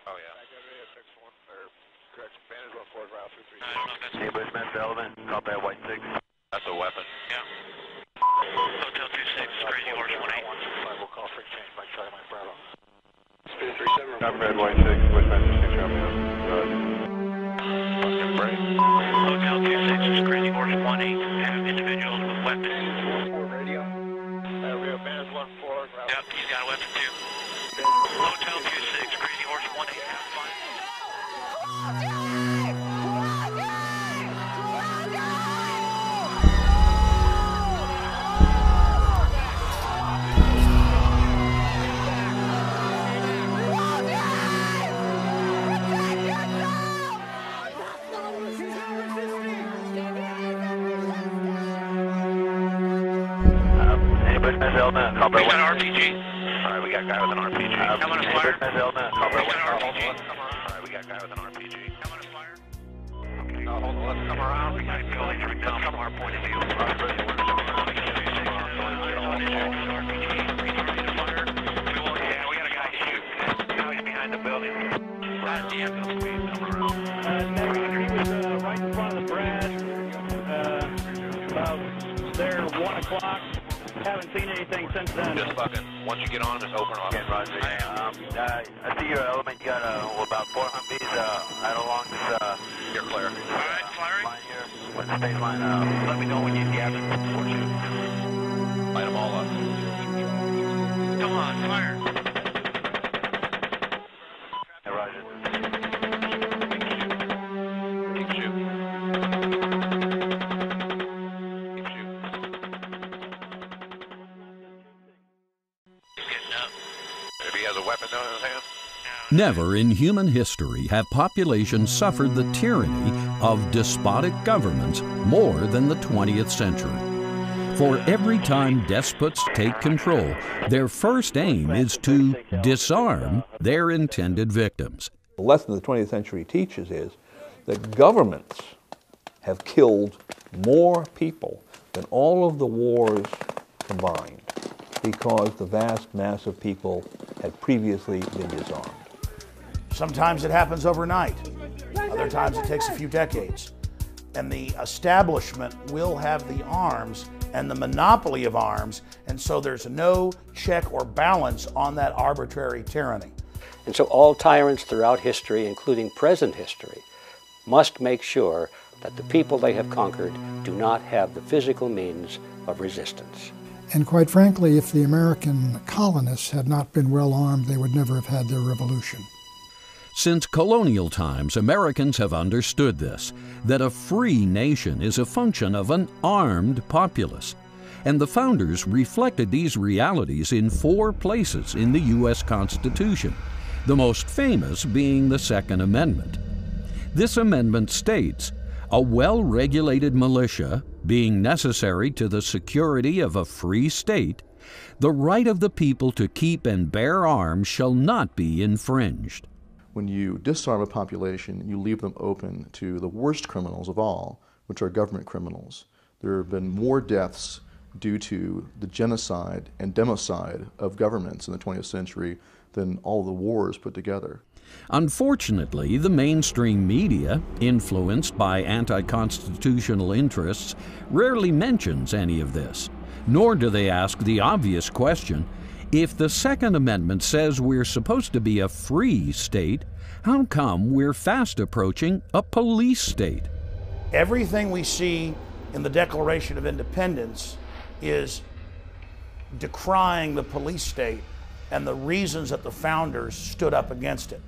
Oh, yeah. Hey, Bushman, Bellman, copy at White 6. That's a weapon. Yeah. Hotel 26, Crazy Horse 18. We'll call for change by Charlie Mike Bravo. Speed 37. I'm Red White 6, Bushman 6 Romeo. Hotel 26 is Crazy Horse 18. Have individuals with weapons. Radio. We have Banners 1-4. Yep, he's got a weapon too. Hotel 26, Crazy Horse 18. Have fun. We got an RPG. Alright, we got a guy with an RPG. I'm on a flyer. We got an RPG. Alright, we got a guy with an RPG. I'm on a flyer. Okay, now hold on, let's come around. We got buildings right now from our point of view. Yeah, we got a guy shooting. Now he's behind the building. He was right in front of the Pratt, about there 1 o'clock. Haven't seen anything since then. Just fucking, once you get on, just open up. Okay, Roger. I see your element. You got about 4 Humvees out along this. You're clear. Alright, firing. Line here. What's the stage line? Let me know when you gas it before you. Light them all up. Come on, fire. Yeah, Roger. Keep shooting. Keep shooting. He's getting up. If he has a weapon in his hand. Never in human history have populations suffered the tyranny of despotic governments more than the 20th century. For every time despots take control, their first aim is to disarm their intended victims. The lesson the 20th century teaches is that governments have killed more people than all of the wars combined because the vast mass of people had previously been disarmed. Sometimes it happens overnight. Other times it takes a few decades. And the establishment will have the arms and the monopoly of arms, and so there's no check or balance on that arbitrary tyranny. And so all tyrants throughout history, including present history, must make sure that the people they have conquered do not have the physical means of resistance. And quite frankly, if the American colonists had not been well armed, they would never have had their revolution. Since colonial times, Americans have understood this, that a free nation is a function of an armed populace. And the founders reflected these realities in 4 places in the U.S. Constitution, the most famous being the Second Amendment. This amendment states, "A well-regulated militia, being necessary to the security of a free state, the right of the people to keep and bear arms shall not be infringed." When you disarm a population, you leave them open to the worst criminals of all, which are government criminals. There have been more deaths due to the genocide and democide of governments in the 20th century than all the wars put together. Unfortunately, the mainstream media, influenced by anti-constitutional interests, rarely mentions any of this, nor do they ask the obvious question, if the Second Amendment says we're supposed to be a free state, how come we're fast approaching a police state? Everything we see in the Declaration of Independence is decrying the police state and the reasons that the founders stood up against it.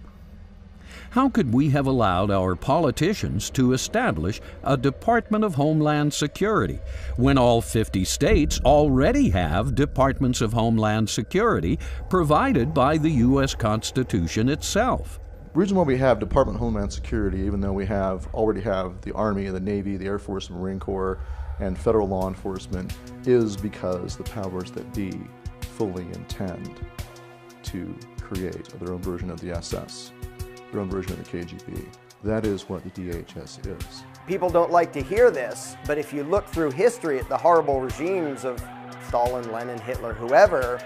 How could we have allowed our politicians to establish a Department of Homeland Security when all 50 states already have Departments of Homeland Security provided by the U.S. Constitution itself? The reason why we have Department of Homeland Security, even though we already have the Army, the Navy, the Air Force, and Marine Corps, and federal law enforcement, is because the powers that be fully intend to create their own version of the SS. Their own version of the KGB. That is what the DHS is. People don't like to hear this, but if you look through history at the horrible regimes of Stalin, Lenin, Hitler, whoever,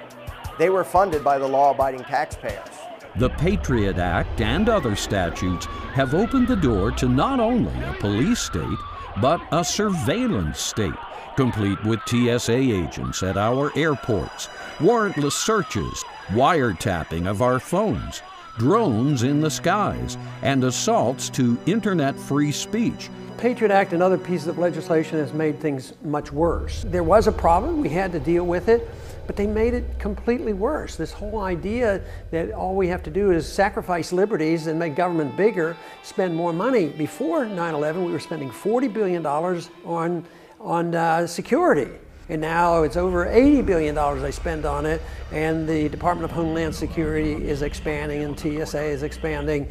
they were funded by the law-abiding taxpayers. The Patriot Act and other statutes have opened the door to not only a police state, but a surveillance state, complete with TSA agents at our airports, warrantless searches, wiretapping of our phones, drones in the skies, and assaults to internet-free speech. Patriot Act and other pieces of legislation has made things much worse. There was a problem, we had to deal with it, but they made it completely worse. This whole idea that all we have to do is sacrifice liberties and make government bigger, spend more money. Before 9/11, we were spending $40 billion on security. And now it's over $80 billion they spend on it, and the Department of Homeland Security is expanding and TSA is expanding,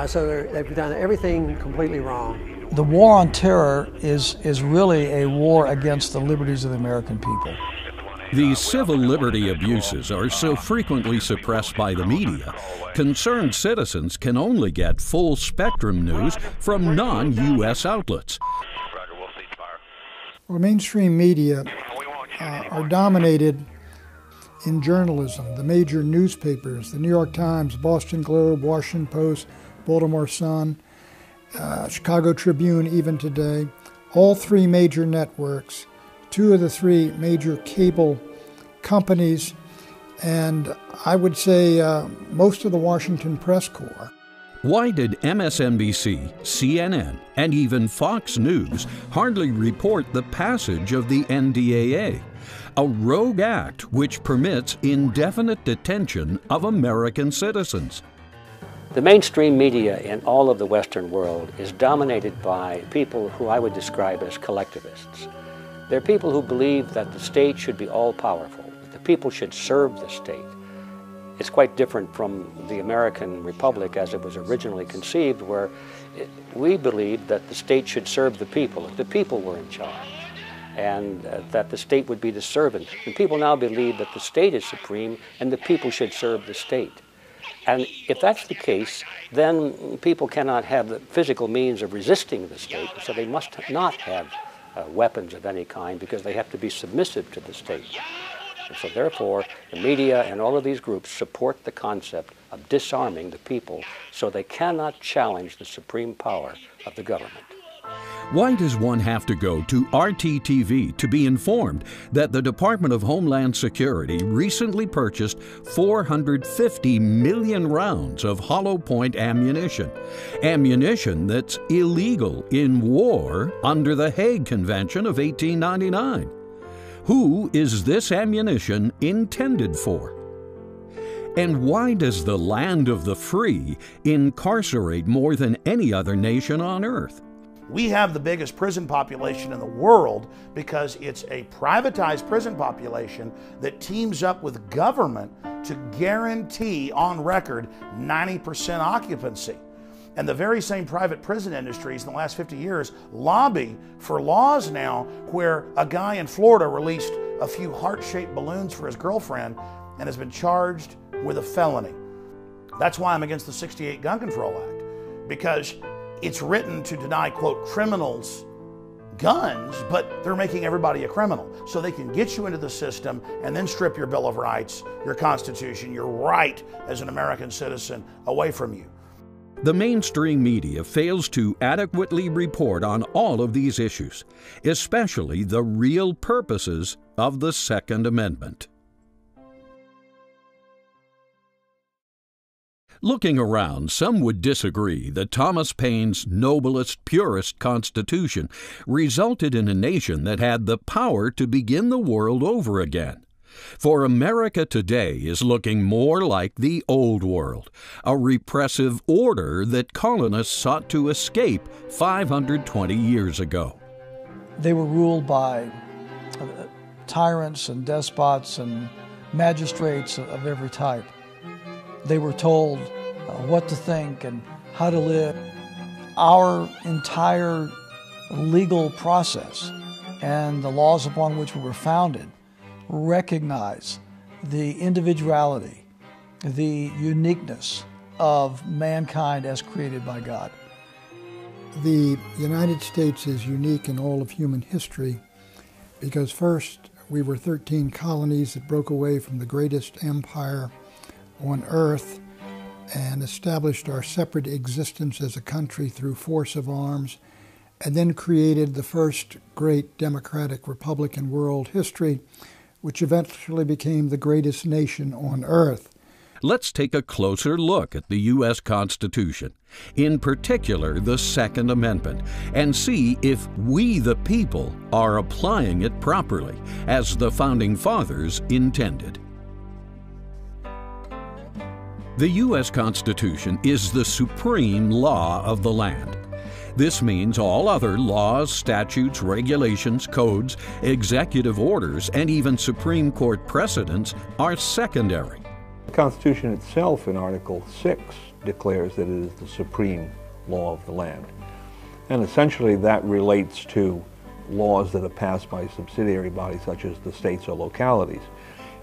so they've done everything completely wrong. The war on terror is really a war against the liberties of the American people. These civil liberty abuses are so frequently suppressed by the media, concerned citizens can only get full spectrum news from non-U.S. outlets. Well, mainstream media are dominated in journalism. The major newspapers, the New York Times, Boston Globe, Washington Post, Baltimore Sun, Chicago Tribune, even today, all three major networks, two of the three major cable companies, and I would say most of the Washington press corps. Why did MSNBC, CNN, and even Fox News hardly report the passage of the NDAA, a rogue act which permits indefinite detention of American citizens? The mainstream media in all of the Western world is dominated by people who I would describe as collectivists. They're people who believe that the state should be all-powerful, that the people should serve the state. It's quite different from the American Republic as it was originally conceived, where we believed that the state should serve the people, if the people were in charge, and that the state would be the servant. And people now believe that the state is supreme and the people should serve the state. And if that's the case, then people cannot have the physical means of resisting the state, so they must not have weapons of any kind because they have to be submissive to the state. And so therefore, the media and all of these groups support the concept of disarming the people so they cannot challenge the supreme power of the government. Why does one have to go to RTTV to be informed that the Department of Homeland Security recently purchased 450 million rounds of hollow point ammunition? Ammunition that's illegal in war under the Hague Convention of 1899. Who is this ammunition intended for? And why does the land of the free incarcerate more than any other nation on earth? We have the biggest prison population in the world because it's a privatized prison population that teams up with government to guarantee on record 90% occupancy. And the very same private prison industries in the last 50 years lobby for laws now where a guy in Florida released a few heart-shaped balloons for his girlfriend and has been charged with a felony. That's why I'm against the '68 Gun Control Act, because it's written to deny, quote, criminals guns, but they're making everybody a criminal. So they can get you into the system and then strip your Bill of Rights, your Constitution, your right as an American citizen away from you. The mainstream media fails to adequately report on all of these issues, especially the real purposes of the Second Amendment. Looking around, some would disagree that Thomas Paine's noblest, purest Constitution resulted in a nation that had the power to begin the world over again. For America today is looking more like the Old World, a repressive order that colonists sought to escape 520 years ago. They were ruled by tyrants and despots and magistrates of every type. They were told what to think and how to live. Our entire legal process and the laws upon which we were founded recognize the individuality, the uniqueness of mankind as created by God. The United States is unique in all of human history because first, we were 13 colonies that broke away from the greatest empire on earth, and established our separate existence as a country through force of arms, and then created the first great democratic republic in world history, which eventually became the greatest nation on earth. Let's take a closer look at the U.S. Constitution, in particular the Second Amendment, and see if we the people are applying it properly, as the Founding Fathers intended. The U.S. Constitution is the supreme law of the land. This means all other laws, statutes, regulations, codes, executive orders, and even Supreme Court precedents are secondary. The Constitution itself in Article 6 declares that it is the supreme law of the land. And essentially that relates to laws that are passed by subsidiary bodies such as the states or localities.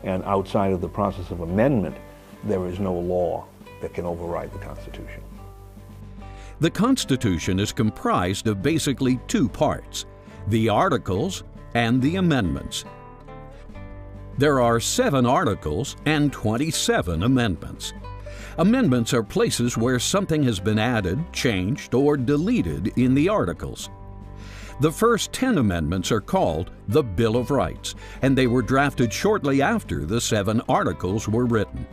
And outside of the process of amendment, there is no law that can override the Constitution. The Constitution is comprised of basically two parts, the Articles and the Amendments. There are 7 articles and 27 amendments. Amendments are places where something has been added, changed, or deleted in the articles. The first 10 amendments are called the Bill of Rights, and they were drafted shortly after the 7 articles were written.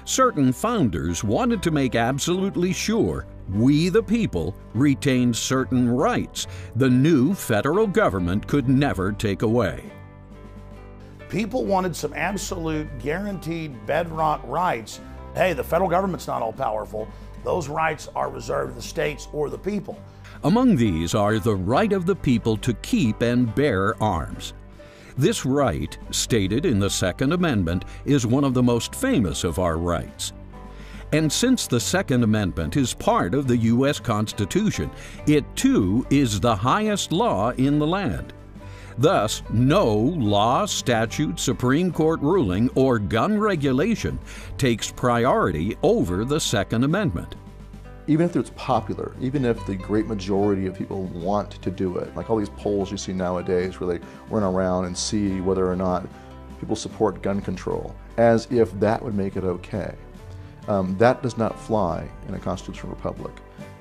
Certain founders wanted to make absolutely sure we the people retained certain rights the new federal government could never take away. People wanted some absolute guaranteed bedrock rights. Hey, the federal government's not all powerful. Those rights are reserved to the states or the people. Among these are the right of the people to keep and bear arms. This right, stated in the Second Amendment, is one of the most famous of our rights. And since the Second Amendment is part of the U.S. Constitution, it too is the highest law in the land. Thus, no law, statute, Supreme Court ruling, or gun regulation takes priority over the Second Amendment. Even if it's popular, even if the great majority of people want to do it, like all these polls you see nowadays where they run around and see whether or not people support gun control, as if that would make it okay. That does not fly in a constitutional republic.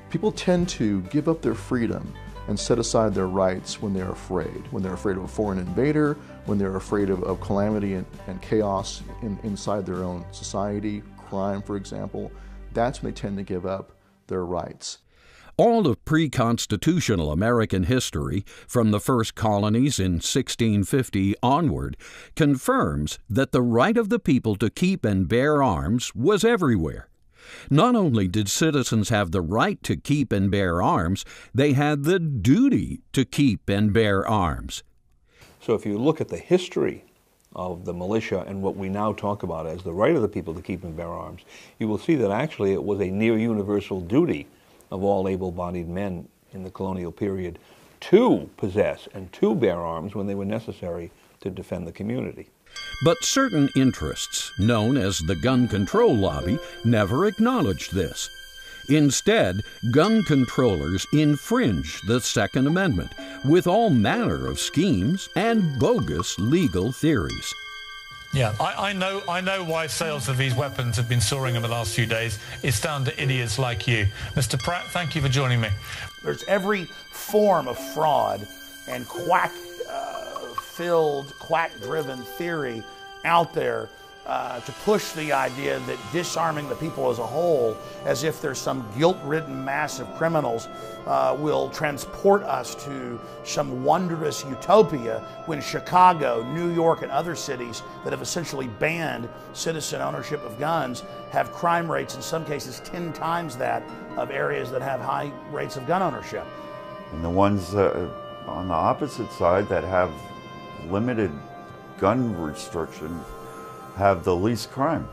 People tend to give up their freedom and set aside their rights when they're afraid of a foreign invader, when they're afraid of calamity and chaos inside their own society, crime, for example. That's when they tend to give up their rights. All of pre-constitutional American history, from the first colonies in 1650 onward, confirms that the right of the people to keep and bear arms was everywhere. Not only did citizens have the right to keep and bear arms, they had the duty to keep and bear arms. So if you look at the history of the militia and what we now talk about as the right of the people to keep and bear arms, you will see that actually it was a near universal duty of all able-bodied men in the colonial period to possess and to bear arms when they were necessary to defend the community. But certain interests, known as the gun control lobby, never acknowledged this. Instead, gun controllers infringe the Second Amendment with all manner of schemes and bogus legal theories. Yeah, I know why sales of these weapons have been soaring in the last few days. It's down to idiots like you. Mr. Pratt, thank you for joining me. There's every form of fraud and quack-filled, quack-driven theory out there to push the idea that disarming the people as a whole, as if there's some guilt-ridden mass of criminals, will transport us to some wondrous utopia when Chicago, New York, and other cities that have essentially banned citizen ownership of guns have crime rates in some cases 10 times that of areas that have high rates of gun ownership. And the ones on the opposite side that have limited gun restrictions have the least crime.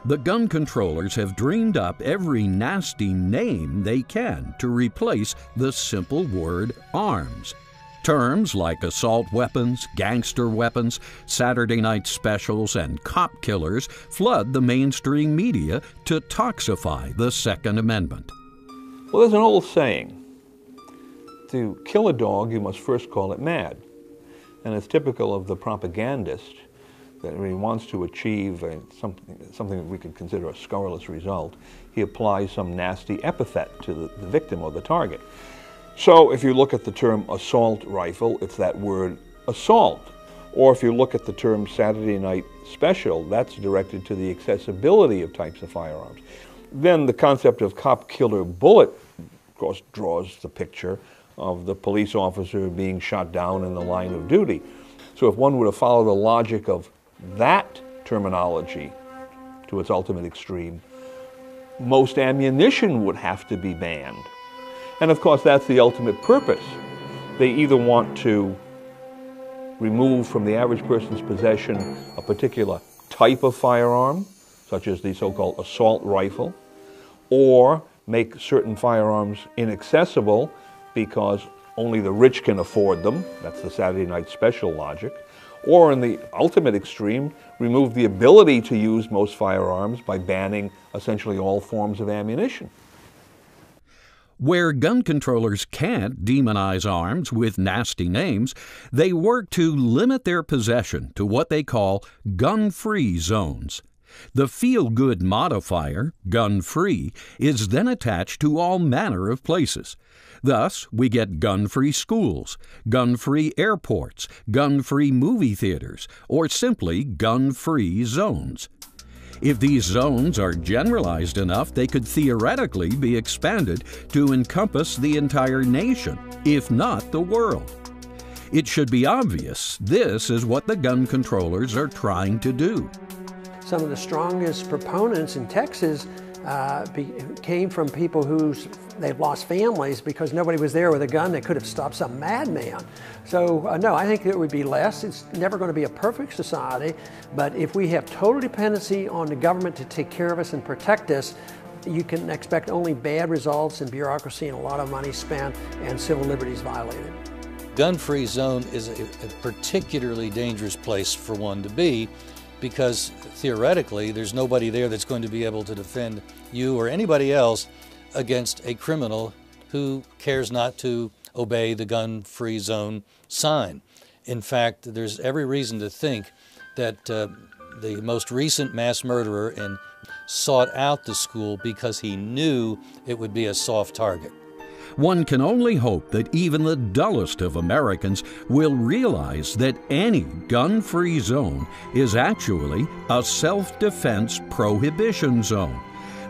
The gun controllers have dreamed up every nasty name they can to replace the simple word arms. Terms like assault weapons, gangster weapons, Saturday night specials, and cop killers flood the mainstream media to toxify the Second Amendment. Well, there's an old saying, to kill a dog, you must first call it mad. And it's typical of the propagandist that when he wants to achieve something that we could consider a scurrilous result, he applies some nasty epithet to the victim or the target. So if you look at the term assault rifle, it's that word assault. Or if you look at the term Saturday Night Special, that's directed to the accessibility of types of firearms. Then the concept of cop-killer bullet, of course, draws the picture of the police officer being shot down in the line of duty. So if one were to follow the logic of that terminology to its ultimate extreme, most ammunition would have to be banned. And of course, that's the ultimate purpose. They either want to remove from the average person's possession a particular type of firearm, such as the so-called assault rifle, or make certain firearms inaccessible because only the rich can afford them. That's the Saturday Night Special logic. Or in the ultimate extreme, remove the ability to use most firearms by banning essentially all forms of ammunition. Where gun controllers can't demonize arms with nasty names, they work to limit their possession to what they call gun-free zones. The feel-good modifier, gun-free, is then attached to all manner of places. Thus, we get gun-free schools, gun-free airports, gun-free movie theaters, or simply gun-free zones. If these zones are generalized enough, they could theoretically be expanded to encompass the entire nation, if not the world. It should be obvious this is what the gun controllers are trying to do. Some of the strongest proponents in Texas came from people they've lost families because nobody was there with a gun that could have stopped some madman. So no, I think it would be less. It's never going to be a perfect society, but if we have total dependency on the government to take care of us and protect us, you can expect only bad results and bureaucracy and a lot of money spent and civil liberties violated. Gun-free zone is a particularly dangerous place for one to be, because theoretically there's nobody there that's going to be able to defend you or anybody else against a criminal who cares not to obey the gun-free zone sign. In fact, there's every reason to think that the most recent mass murderer sought out the school because he knew it would be a soft target. One can only hope that even the dullest of Americans will realize that any gun-free zone is actually a self-defense prohibition zone.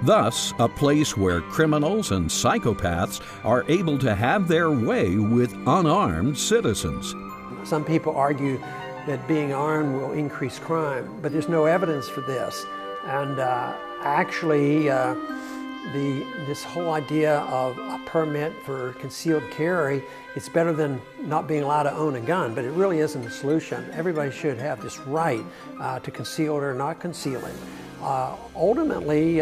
Thus, a place where criminals and psychopaths are able to have their way with unarmed citizens. Some people argue that being armed will increase crime, but there's no evidence for this. And actually, this whole idea of a permit for concealed carry, it's better than not being allowed to own a gun, but it really isn't a solution. Everybody should have this right to conceal it or not conceal it. Ultimately,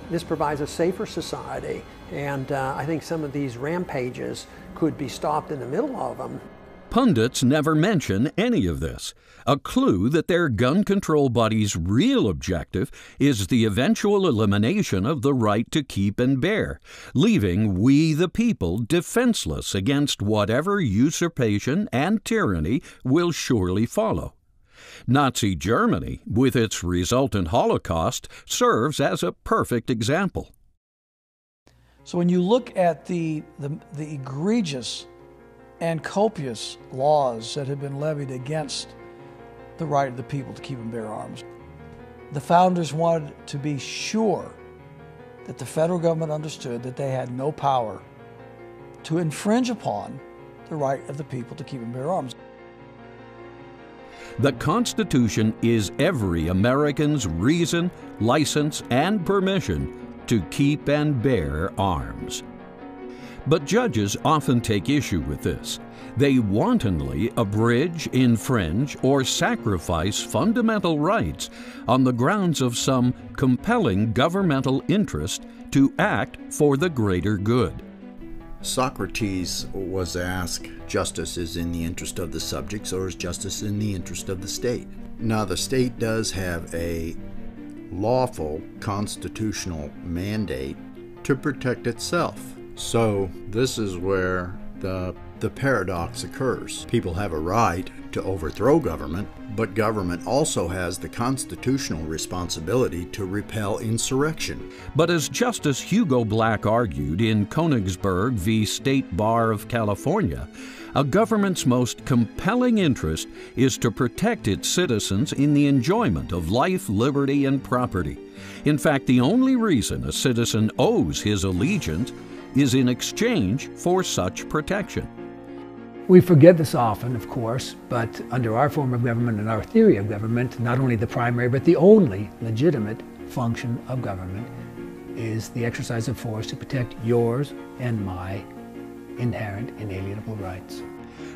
this provides a safer society, and I think some of these rampages could be stopped in the middle of them. Pundits never mention any of this, a clue that their gun control body's real objective is the eventual elimination of the right to keep and bear, leaving we the people defenseless against whatever usurpation and tyranny will surely follow. Nazi Germany, with its resultant Holocaust, serves as a perfect example. So when you look at the egregious and copious laws that have been levied against the right of the people to keep and bear arms, the founders wanted to be sure that the federal government understood that they had no power to infringe upon the right of the people to keep and bear arms. The Constitution is every American's reason, license, and permission to keep and bear arms. But judges often take issue with this. They wantonly abridge, infringe, or sacrifice fundamental rights on the grounds of some compelling governmental interest to act for the greater good. Socrates was asked, justice is in the interest of the subjects or is justice in the interest of the state? Now, the state does have a lawful constitutional mandate to protect itself. So this is where the paradox occurs. People have a right to overthrow government, but government also has the constitutional responsibility to repel insurrection. But as Justice Hugo Black argued in Konigsberg v. State Bar of California, a government's most compelling interest is to protect its citizens in the enjoyment of life, liberty, and property. In fact, the only reason a citizen owes his allegiance is in exchange for such protection. We forget this often, of course, but under our form of government and our theory of government, not only the primary but the only legitimate function of government is the exercise of force to protect yours and my inherent inalienable rights.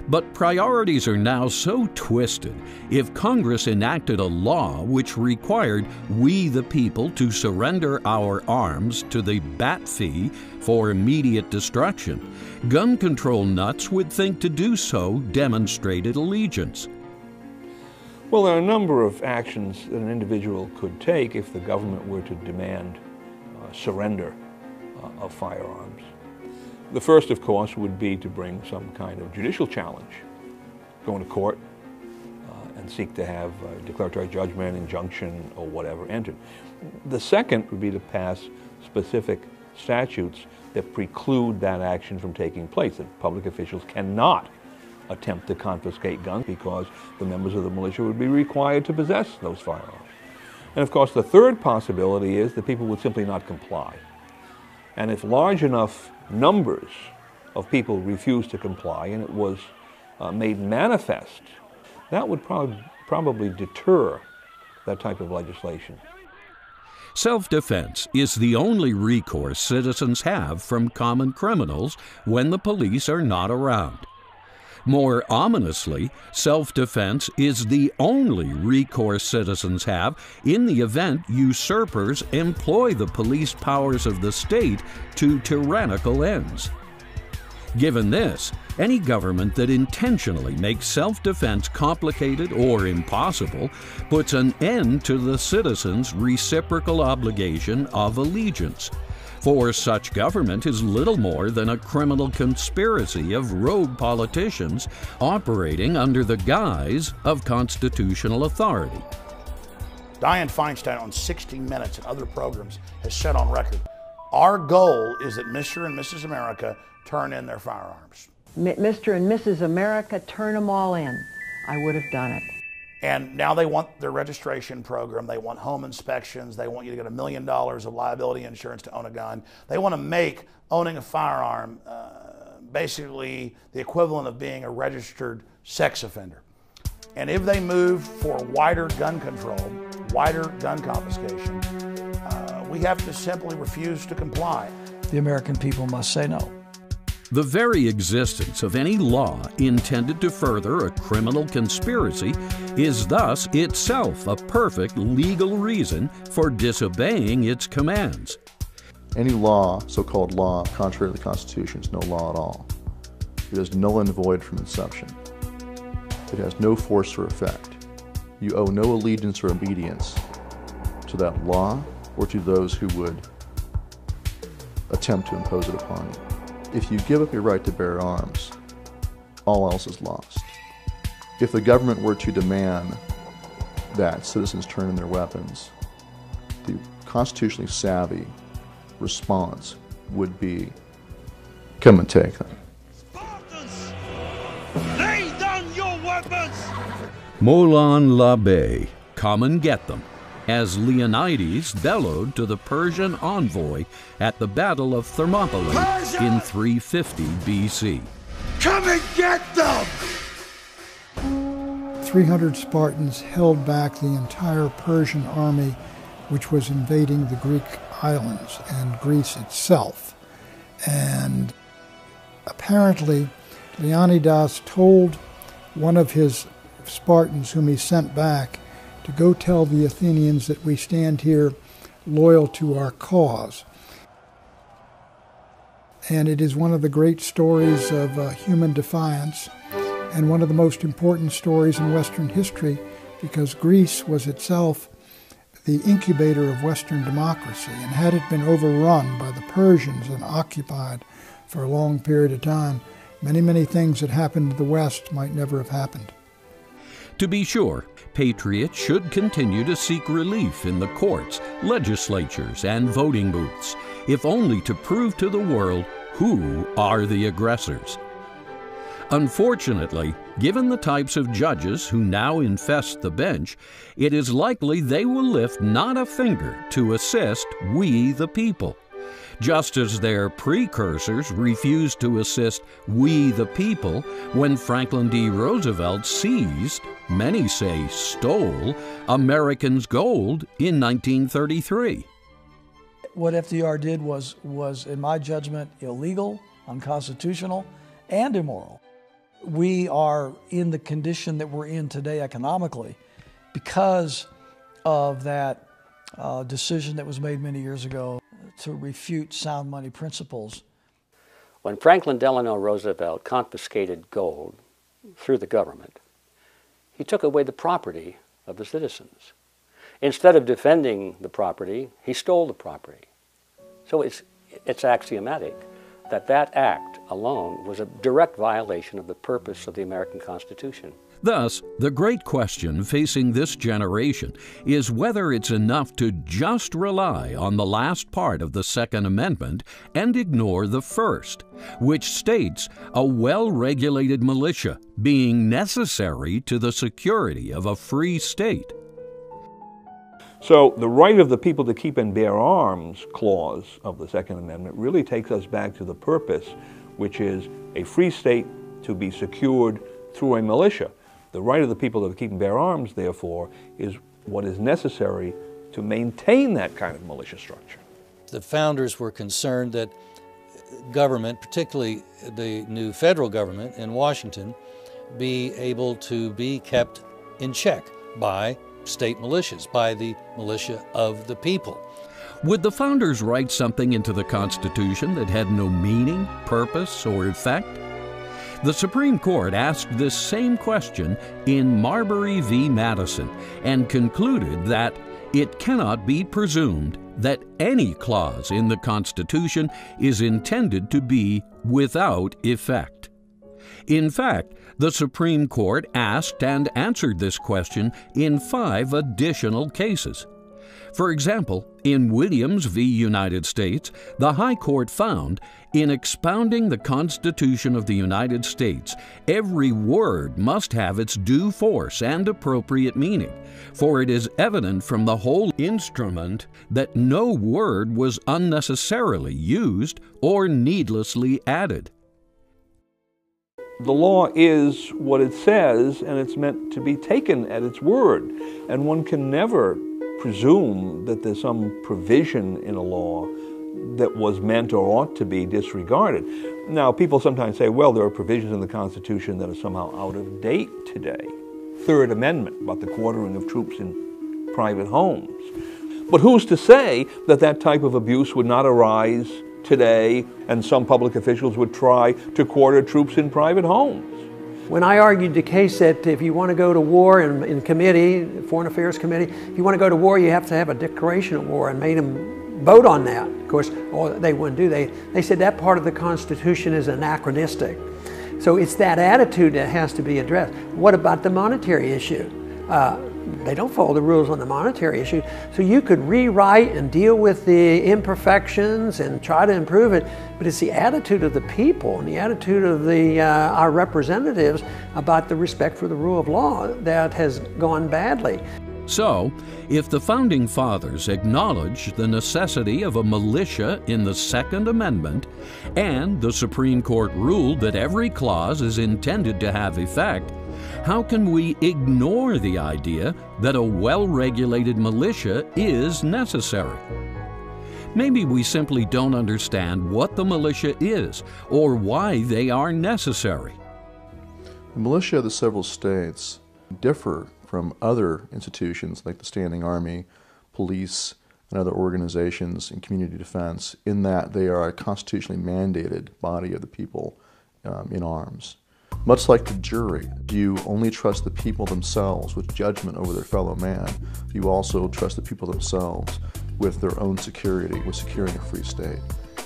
But priorities are now so twisted. If Congress enacted a law which required we the people to surrender our arms to the bat fee for immediate destruction, gun control nuts would think to do so demonstrated allegiance. Well, there are a number of actions that an individual could take if the government were to demand surrender of firearms. The first, of course, would be to bring some kind of judicial challenge, go into court and seek to have a declaratory judgment, injunction, or whatever entered. The second would be to pass specific statutes that preclude that action from taking place, that public officials cannot attempt to confiscate guns because the members of the militia would be required to possess those firearms. And of course, the third possibility is that people would simply not comply. And if large enough numbers of people refused to comply and it was made manifest, that would probably deter that type of legislation. Self-defense is the only recourse citizens have from common criminals when the police are not around. More ominously, self-defense is the only recourse citizens have in the event usurpers employ the police powers of the state to tyrannical ends. Given this, any government that intentionally makes self-defense complicated or impossible puts an end to the citizens' reciprocal obligation of allegiance. For such government is little more than a criminal conspiracy of rogue politicians operating under the guise of constitutional authority. Dianne Feinstein on 60 Minutes and other programs has said on record, our goal is that Mr. and Mrs. America turn in their firearms. Mr. and Mrs. America, turn them all in. I would have done it. And now they want their registration program, they want home inspections, they want you to get $1 million of liability insurance to own a gun. They want to make owning a firearm basically the equivalent of being a registered sex offender. And if they move for wider gun control, wider gun confiscation, we have to simply refuse to comply. The American people must say no. The very existence of any law intended to further a criminal conspiracy is thus itself a perfect legal reason for disobeying its commands. Any law, so-called law, contrary to the Constitution, is no law at all. It is null and void from inception. It has no force or effect. You owe no allegiance or obedience to that law or to those who would attempt to impose it upon you. If you give up your right to bear arms, all else is lost. If the government were to demand that citizens turn in their weapons, the constitutionally savvy response would be, come and take them. Spartans, lay down your weapons! Molon Labe, come and get them, as Leonidas bellowed to the Persian envoy at the Battle of Thermopylae in 350 BC. Come and get them! 300 Spartans held back the entire Persian army which was invading the Greek islands and Greece itself. And apparently Leonidas told one of his Spartans whom he sent back to go tell the Athenians that we stand here loyal to our cause. And it is one of the great stories of human defiance and one of the most important stories in Western history because Greece was itself the incubator of Western democracy, and had it been overrun by the Persians and occupied for a long period of time, many, many things that happened to the West might never have happened. To be sure, patriots should continue to seek relief in the courts, legislatures, and voting booths, if only to prove to the world who are the aggressors. Unfortunately, given the types of judges who now infest the bench, it is likely they will lift not a finger to assist we the people, just as their precursors refused to assist we the people when Franklin D. Roosevelt seized, many say stole, Americans' gold in 1933. What FDR did was, in my judgment, illegal, unconstitutional, and immoral. We are in the condition that we're in today economically because of that decision that was made many years ago to refute sound money principles. When Franklin Delano Roosevelt confiscated gold through the government, he took away the property of the citizens. Instead of defending the property, he stole the property. So it's axiomatic that that act alone was a direct violation of the purpose of the American Constitution. Thus, the great question facing this generation is whether it's enough to just rely on the last part of the Second Amendment and ignore the first, which states a well-regulated militia being necessary to the security of a free state. So the right of the people to keep and bear arms clause of the Second Amendment really takes us back to the purpose, which is a free state to be secured through a militia. The right of the people to keep and bear arms, therefore, is what is necessary to maintain that kind of militia structure. The founders were concerned that government, particularly the new federal government in Washington, be able to be kept in check by state militias, by the militia of the people. Would the founders write something into the Constitution that had no meaning, purpose, or effect? The Supreme Court asked this same question in Marbury v. Madison and concluded that it cannot be presumed that any clause in the Constitution is intended to be without effect. In fact, the Supreme Court asked and answered this question in 5 additional cases. For example, in Williams v. United States, the High Court found, in expounding the Constitution of the United States, every word must have its due force and appropriate meaning, for it is evident from the whole instrument that no word was unnecessarily used or needlessly added. The law is what it says, and it's meant to be taken at its word. And one can never presume that there's some provision in a law that was meant or ought to be disregarded. Now, people sometimes say, well, there are provisions in the Constitution that are somehow out of date today. Third Amendment, about the quartering of troops in private homes. But who's to say that that type of abuse would not arise today, and some public officials would try to quarter troops in private homes? When I argued the case that if you want to go to war in committee, Foreign Affairs Committee, if you want to go to war, you have to have a declaration of war, and made them vote on that. Of course, they wouldn't do. They said that part of the Constitution is anachronistic. So it's that attitude that has to be addressed. What about the monetary issue? They don't follow the rules on the monetary issue. So you could rewrite and deal with the imperfections and try to improve it, but it's the attitude of the people and the attitude of our representatives about the respect for the rule of law that has gone badly. So, if the Founding Fathers acknowledged the necessity of a militia in the Second Amendment, and the Supreme Court ruled that every clause is intended to have effect, how can we ignore the idea that a well-regulated militia is necessary? Maybe we simply don't understand what the militia is or why they are necessary. The militia of the several states differ from other institutions like the Standing Army, police, and other organizations in community defense in that they are a constitutionally mandated body of the people in arms. Much like the jury, you only trust the people themselves with judgment over their fellow man. You also trust the people themselves with their own security, with securing a free state.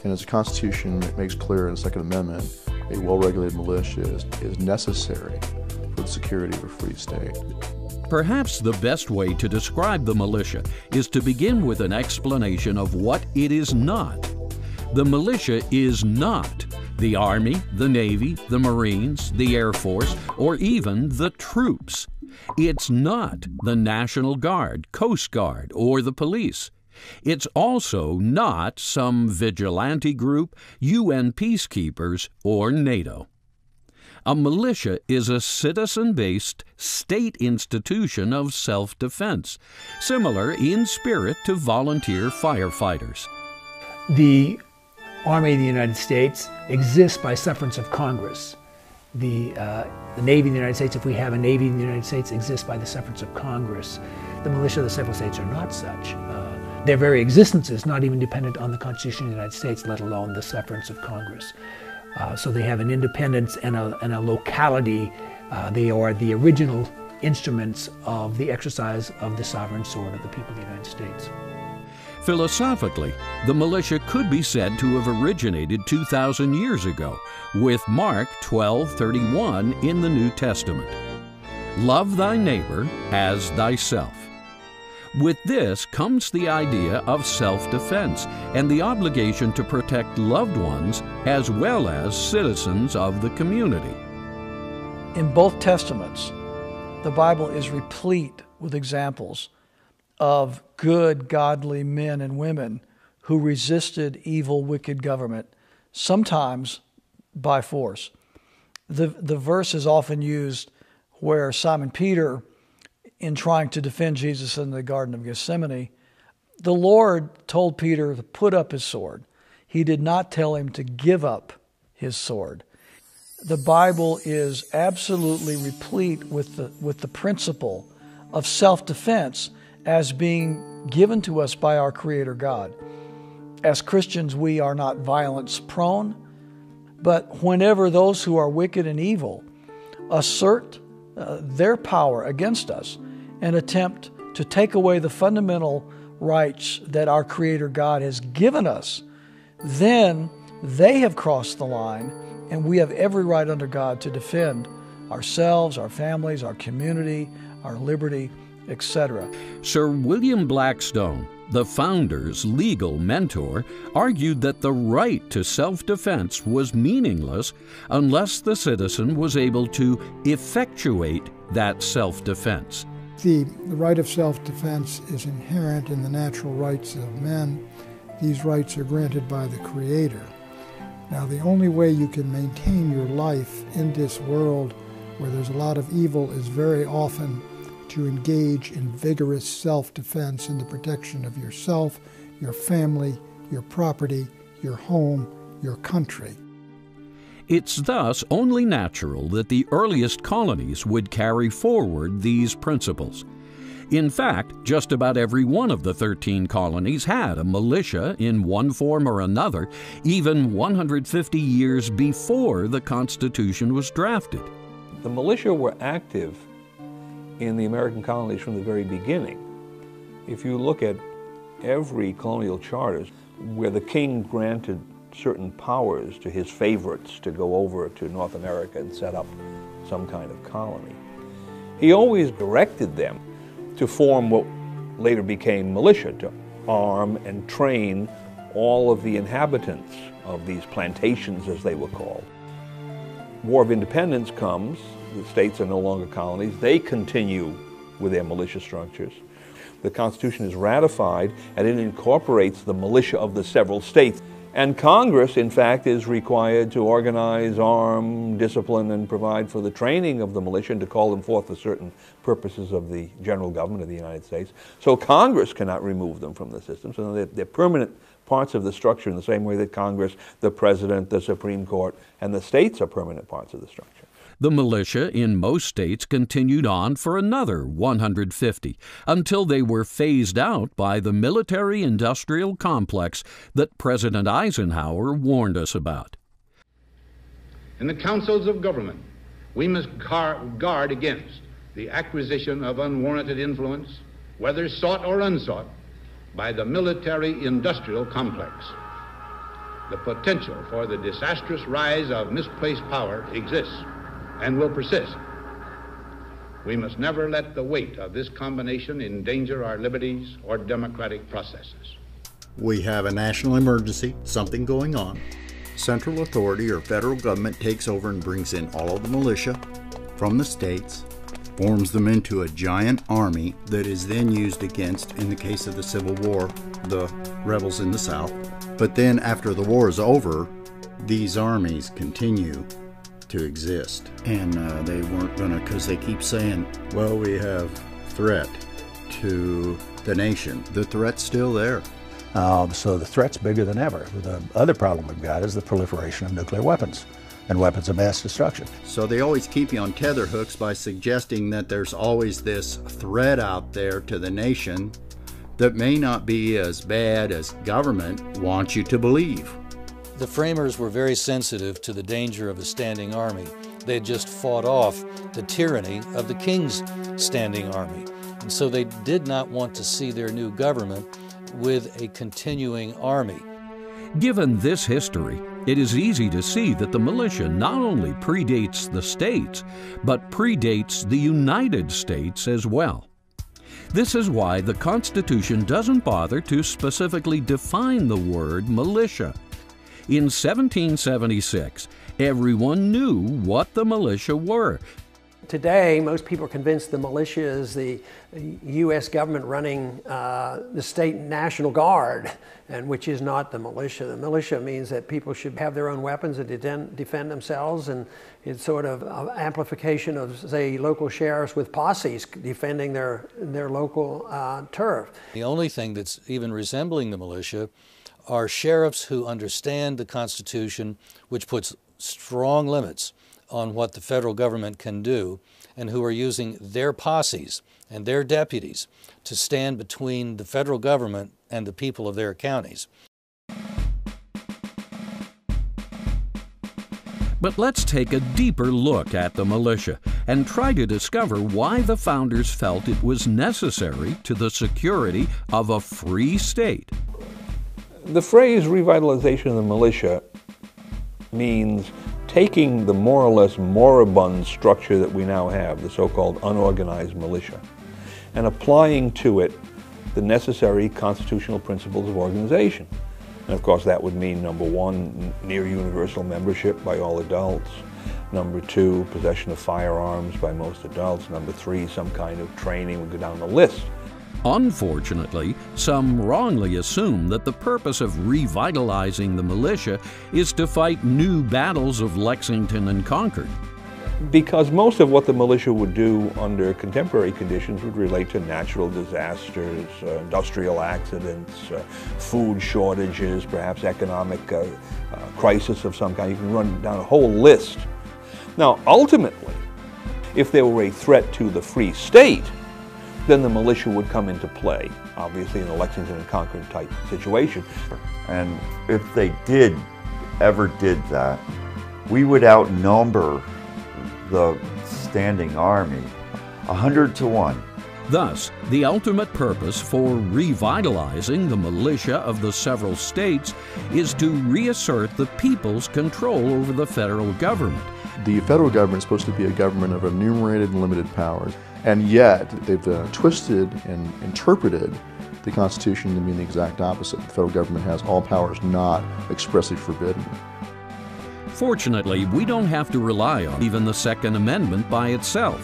And as the Constitution makes clear in the Second Amendment, a well-regulated militia is necessary for the security of a free state. Perhaps the best way to describe the militia is to begin with an explanation of what it is not. The militia is not the Army, the Navy, the Marines, the Air Force, or even the troops. It's not the National Guard, Coast Guard, or the police. It's also not some vigilante group, UN peacekeepers, or NATO. A militia is a citizen-based state institution of self-defense, similar in spirit to volunteer firefighters. The Army of the United States exists by sufferance of Congress. The Navy of the United States, if we have a Navy in the United States, exists by the sufferance of Congress. The militia of the several states are not such. Their very existence is not even dependent on the Constitution of the United States, let alone the sufferance of Congress. So they have an independence and a locality. They are the original instruments of the exercise of the sovereign sword of the people of the United States. Philosophically, the militia could be said to have originated 2,000 years ago with Mark 12:31 in the New Testament. Love thy neighbor as thyself. With this comes the idea of self-defense and the obligation to protect loved ones as well as citizens of the community. In both Testaments, the Bible is replete with examples of good, godly men and women who resisted evil, wicked government, sometimes by force. The verse is often used where Simon Peter, in trying to defend Jesus in the Garden of Gethsemane, the Lord told Peter to put up his sword. He did not tell him to give up his sword. The Bible is absolutely replete with the principle of self-defense as being given to us by our Creator God. As Christians, we are not violence-prone, but whenever those who are wicked and evil assert their power against us and attempt to take away the fundamental rights that our Creator God has given us, then they have crossed the line, and we have every right under God to defend ourselves, our families, our community, our liberty, etc. Sir William Blackstone, the founder's legal mentor, argued that the right to self-defense was meaningless unless the citizen was able to effectuate that self-defense. The right of self-defense is inherent in the natural rights of men. These rights are granted by the Creator. Now, the only way you can maintain your life in this world where there's a lot of evil is very often to engage in vigorous self-defense and the protection of yourself, your family, your property, your home, your country. It's thus only natural that the earliest colonies would carry forward these principles. In fact, just about every one of the 13 colonies had a militia in one form or another, even 150 years before the Constitution was drafted. The militia were active in the American colonies from the very beginning. If you look at every colonial charter where the king granted certain powers to his favorites to go over to North America and set up some kind of colony, he always directed them to form what later became militia, to arm and train all of the inhabitants of these plantations, as they were called. War of Independence comes, the states are no longer colonies, they continue with their militia structures. The Constitution is ratified and it incorporates the militia of the several states. And Congress, in fact, is required to organize, arm, discipline, and provide for the training of the militia and to call them forth for certain purposes of the general government of the United States. So Congress cannot remove them from the system. So they're permanent parts of the structure in the same way that Congress, the President, the Supreme Court, and the states are permanent parts of the structure. The militia in most states continued on for another 150 until they were phased out by the military-industrial complex that President Eisenhower warned us about. In the councils of government, we must guard against the acquisition of unwarranted influence, whether sought or unsought, by the military-industrial complex. The potential for the disastrous rise of misplaced power exists and will persist. We must never let the weight of this combination endanger our liberties or democratic processes. We have a national emergency, something going on. Central authority or federal government takes over and brings in all of the militia from the states, forms them into a giant army that is then used against, in the case of the Civil War, the rebels in the South. But then after the war is over, these armies continue to exist. And they weren't gonna, because they keep saying, well, we have threat to the nation. The threat's still there. So the threat's bigger than ever. The other problem we've got is the proliferation of nuclear weapons and weapons of mass destruction. So they always keep you on tetherhooks by suggesting that there's always this threat out there to the nation that may not be as bad as government wants you to believe. The framers were very sensitive to the danger of a standing army. They had just fought off the tyranny of the king's standing army. And so they did not want to see their new government with a continuing army. Given this history, it is easy to see that the militia not only predates the states, but predates the United States as well. This is why the Constitution doesn't bother to specifically define the word militia. In 1776, everyone knew what the militia were. Today, most people are convinced the militia is the U.S. government running the state National Guard, and which is not the militia. The militia means that people should have their own weapons and defend themselves, and it's sort of amplification of, say, local sheriffs with posses defending their local turf. The only thing that's even resembling the militia are sheriffs who understand the Constitution, which puts strong limits on what the federal government can do, and who are using their posses and their deputies to stand between the federal government and the people of their counties. But let's take a deeper look at the militia and try to discover why the founders felt it was necessary to the security of a free state. The phrase revitalization of the militia means taking the more or less moribund structure that we now have, the so-called unorganized militia, and applying to it the necessary constitutional principles of organization. And of course that would mean, number one, near universal membership by all adults, number two, possession of firearms by most adults, number three, some kind of training. We go down the list. Unfortunately, some wrongly assume that the purpose of revitalizing the militia is to fight new battles of Lexington and Concord. Because most of what the militia would do under contemporary conditions would relate to natural disasters, industrial accidents, food shortages, perhaps economic crisis of some kind. You can run down a whole list. Now, ultimately, if there were a threat to the free state, then the militia would come into play, obviously in a Lexington and Concord type situation. And if they ever did that, we would outnumber the standing army 100 to 1. Thus, the ultimate purpose for revitalizing the militia of the several states is to reassert the people's control over the federal government. The federal government is supposed to be a government of enumerated and limited powers. And yet, they've twisted and interpreted the Constitution to mean the exact opposite. The federal government has all powers not expressly forbidden. Fortunately, we don't have to rely on even the Second Amendment by itself,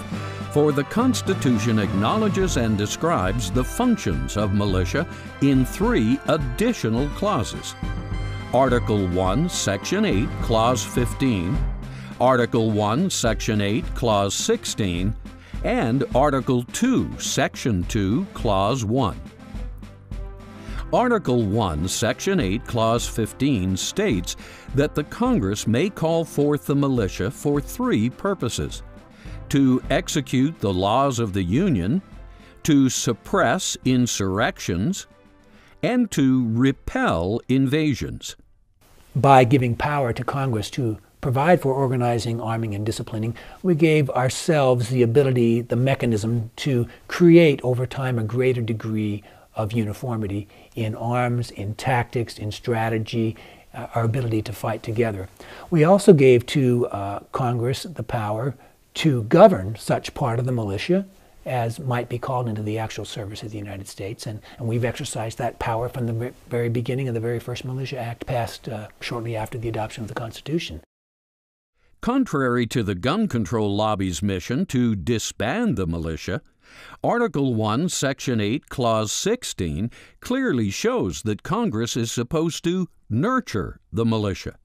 for the Constitution acknowledges and describes the functions of militia in 3 additional clauses. Article 1, Section 8, Clause 15, Article 1, Section 8, Clause 16, and Article 2, Section 2, Clause 1. Article 1, Section 8, Clause 15 states that the Congress may call forth the militia for 3 purposes: to execute the laws of the Union, to suppress insurrections, and to repel invasions. By giving power to Congress to provide for organizing, arming, and disciplining, we gave ourselves the ability, the mechanism to create over time a greater degree of uniformity in arms, in tactics, in strategy, our ability to fight together. We also gave to Congress the power to govern such part of the militia as might be called into the actual service of the United States. And we've exercised that power from the very beginning of the very first Militia Act passed shortly after the adoption of the Constitution. Contrary to the gun control lobby's mission to disband the militia, Article 1, Section 8, Clause 16 clearly shows that Congress is supposed to nurture the militia.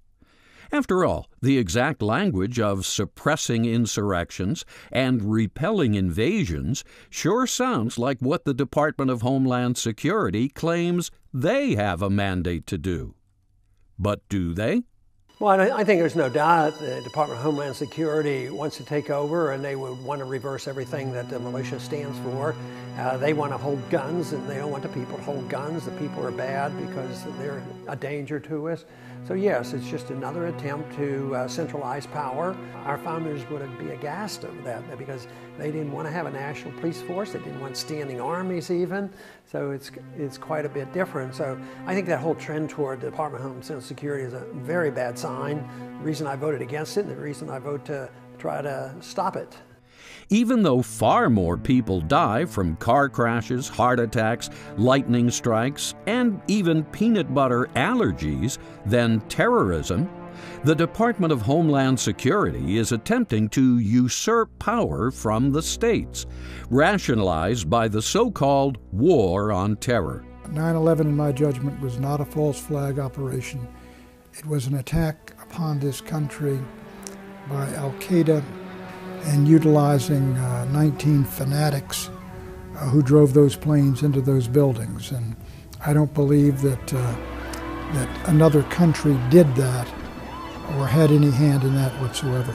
After all, the exact language of suppressing insurrections and repelling invasions sure sounds like what the Department of Homeland Security claims they have a mandate to do. But do they? Well, I think there's no doubt the Department of Homeland Security wants to take over, and they would want to reverse everything that the militia stands for. They want to hold guns, and they don't want the people to hold guns. The people are bad because they're a danger to us. So yes, it's just another attempt to centralize power. Our founders would be aghast of that because they didn't want to have a national police force. They didn't want standing armies even. So it's quite a bit different. So I think that whole trend toward the Department of Homeland Security is a very bad sign. The reason I voted against it and the reason I vote to try to stop it. Even though far more people die from car crashes, heart attacks, lightning strikes, and even peanut butter allergies than terrorism, the Department of Homeland Security is attempting to usurp power from the states, rationalized by the so-called War on Terror. 9/11, in my judgment, was not a false flag operation. It was an attack upon this country by Al-Qaeda and utilizing 19 fanatics who drove those planes into those buildings. And I don't believe that, that another country did that or had any hand in that whatsoever.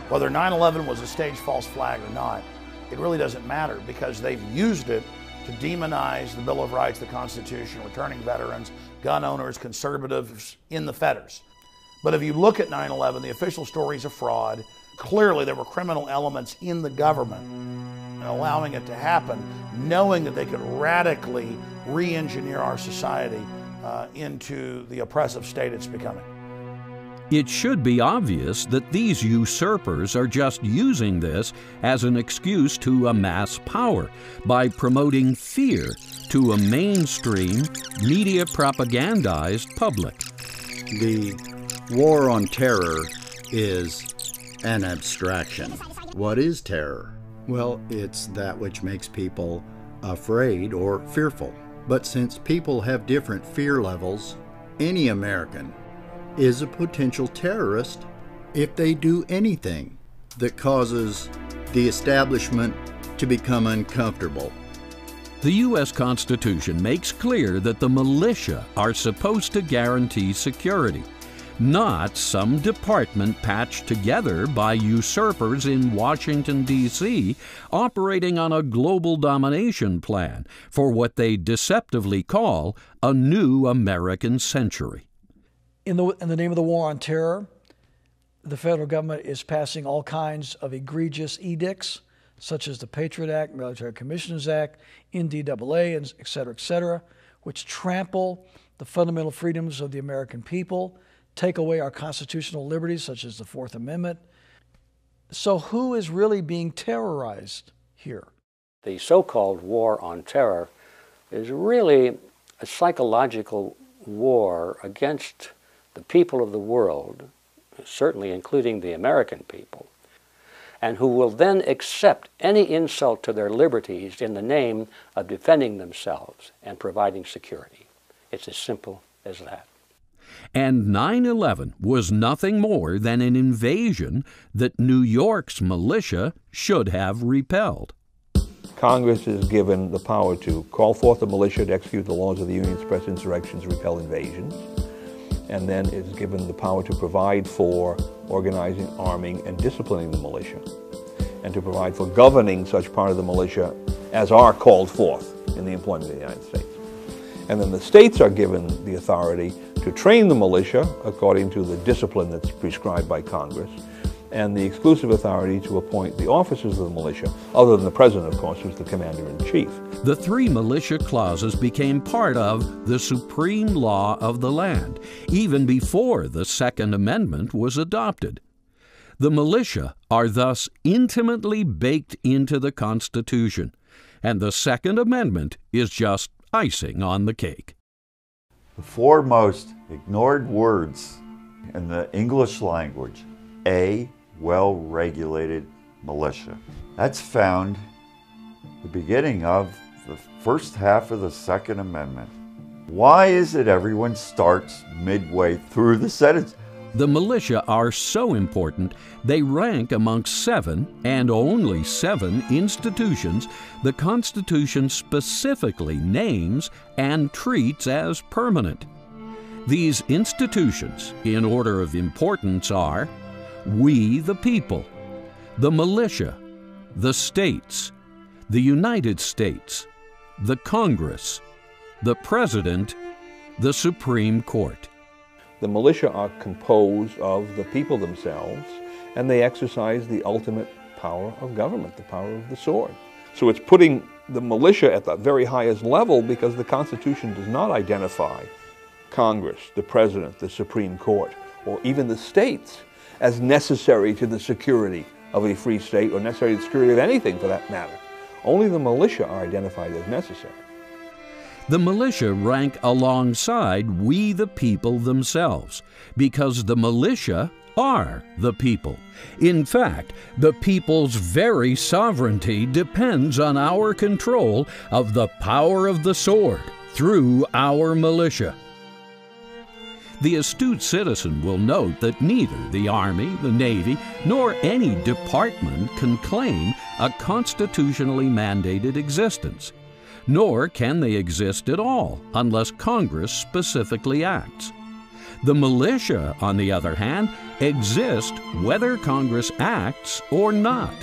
Whether 9/11 was a staged false flag or not, it really doesn't matter because they've used it to demonize the Bill of Rights, the Constitution, returning veterans, gun owners, conservatives in the fetters. But if you look at 9/11, the official story is a fraud. Clearly there were criminal elements in the government and allowing it to happen, knowing that they could radically re-engineer our society into the oppressive state it's becoming. It should be obvious that these usurpers are just using this as an excuse to amass power by promoting fear to a mainstream, media propagandized public. The war on terror is an abstraction. What is terror? Well, it's that which makes people afraid or fearful. But since people have different fear levels, any American is a potential terrorist if they do anything that causes the establishment to become uncomfortable. The U.S. Constitution makes clear that the militia are supposed to guarantee security, not some department patched together by usurpers in Washington, D.C., operating on a global domination plan for what they deceptively call a new American century. In the name of the war on terror, the federal government is passing all kinds of egregious edicts, such as the Patriot Act, Military Commissions Act, NDAA, et cetera, which trample the fundamental freedoms of the American people, take away our constitutional liberties, such as the Fourth Amendment. So who is really being terrorized here? The so-called war on terror is really a psychological war against the people of the world, certainly including the American people, and who will then accept any insult to their liberties in the name of defending themselves and providing security. It's as simple as that. And 9/11 was nothing more than an invasion that New York's militia should have repelled. Congress is given the power to call forth the militia to execute the laws of the Union, suppress insurrections, repel invasions, and then is given the power to provide for organizing, arming, and disciplining the militia, and to provide for governing such part of the militia as are called forth in the employment of the United States. And then the states are given the authority to train the militia according to the discipline that's prescribed by Congress, and the exclusive authority to appoint the officers of the militia, other than the President, of course, who's the Commander-in-Chief. The three militia clauses became part of the supreme law of the land, even before the Second Amendment was adopted. The militia are thus intimately baked into the Constitution, and the Second Amendment is just icing on the cake. The four most ignored words in the English language: a well-regulated militia. That's found at the beginning of the first half of the Second Amendment. Why is it everyone starts midway through the sentence? The militia are so important, they rank amongst 7, and only 7, institutions the Constitution specifically names and treats as permanent. These institutions, in order of importance, are we the people, the militia, the states, the United States, the Congress, the President, the Supreme Court. The militia are composed of the people themselves, and they exercise the ultimate power of government, the power of the sword. So it's putting the militia at the very highest level, because the Constitution does not identify Congress, the President, the Supreme Court, or even the states as necessary to the security of a free state, or necessary to the security of anything for that matter. Only the militia are identified as necessary. The militia rank alongside we the people themselves, because the militia are the people. In fact, the people's very sovereignty depends on our control of the power of the sword through our militia. The astute citizen will note that neither the Army, the Navy, nor any department can claim a constitutionally mandated existence. Nor can they exist at all unless Congress specifically acts. The militia, on the other hand, exist whether Congress acts or not.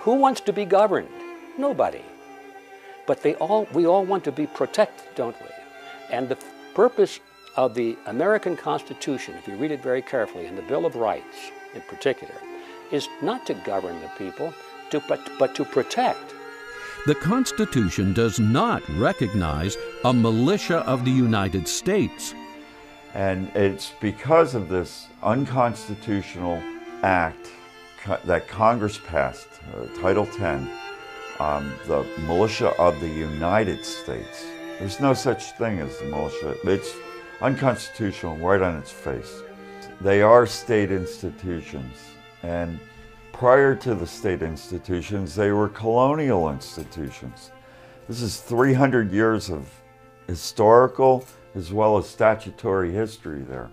Who wants to be governed? Nobody. But we all want to be protected, don't we? And the purpose of the American Constitution, if you read it very carefully, and the Bill of Rights in particular, is not to govern the people, but to protect. The Constitution does not recognize a militia of the United States. And it's because of this unconstitutional act that Congress passed, Title 10, the militia of the United States. There's no such thing as the militia. It's unconstitutional right on its face. They are state institutions, and prior to the state institutions, they were colonial institutions. This is 300 years of historical as well as statutory history there.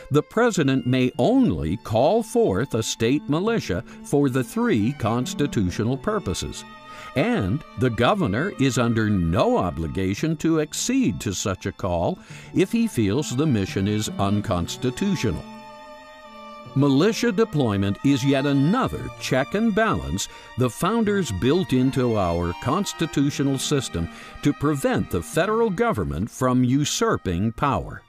The President may only call forth a state militia for the 3 constitutional purposes, and the Governor is under no obligation to accede to such a call if he feels the mission is unconstitutional. Militia deployment is yet another check and balance the Founders built into our constitutional system to prevent the federal government from usurping power.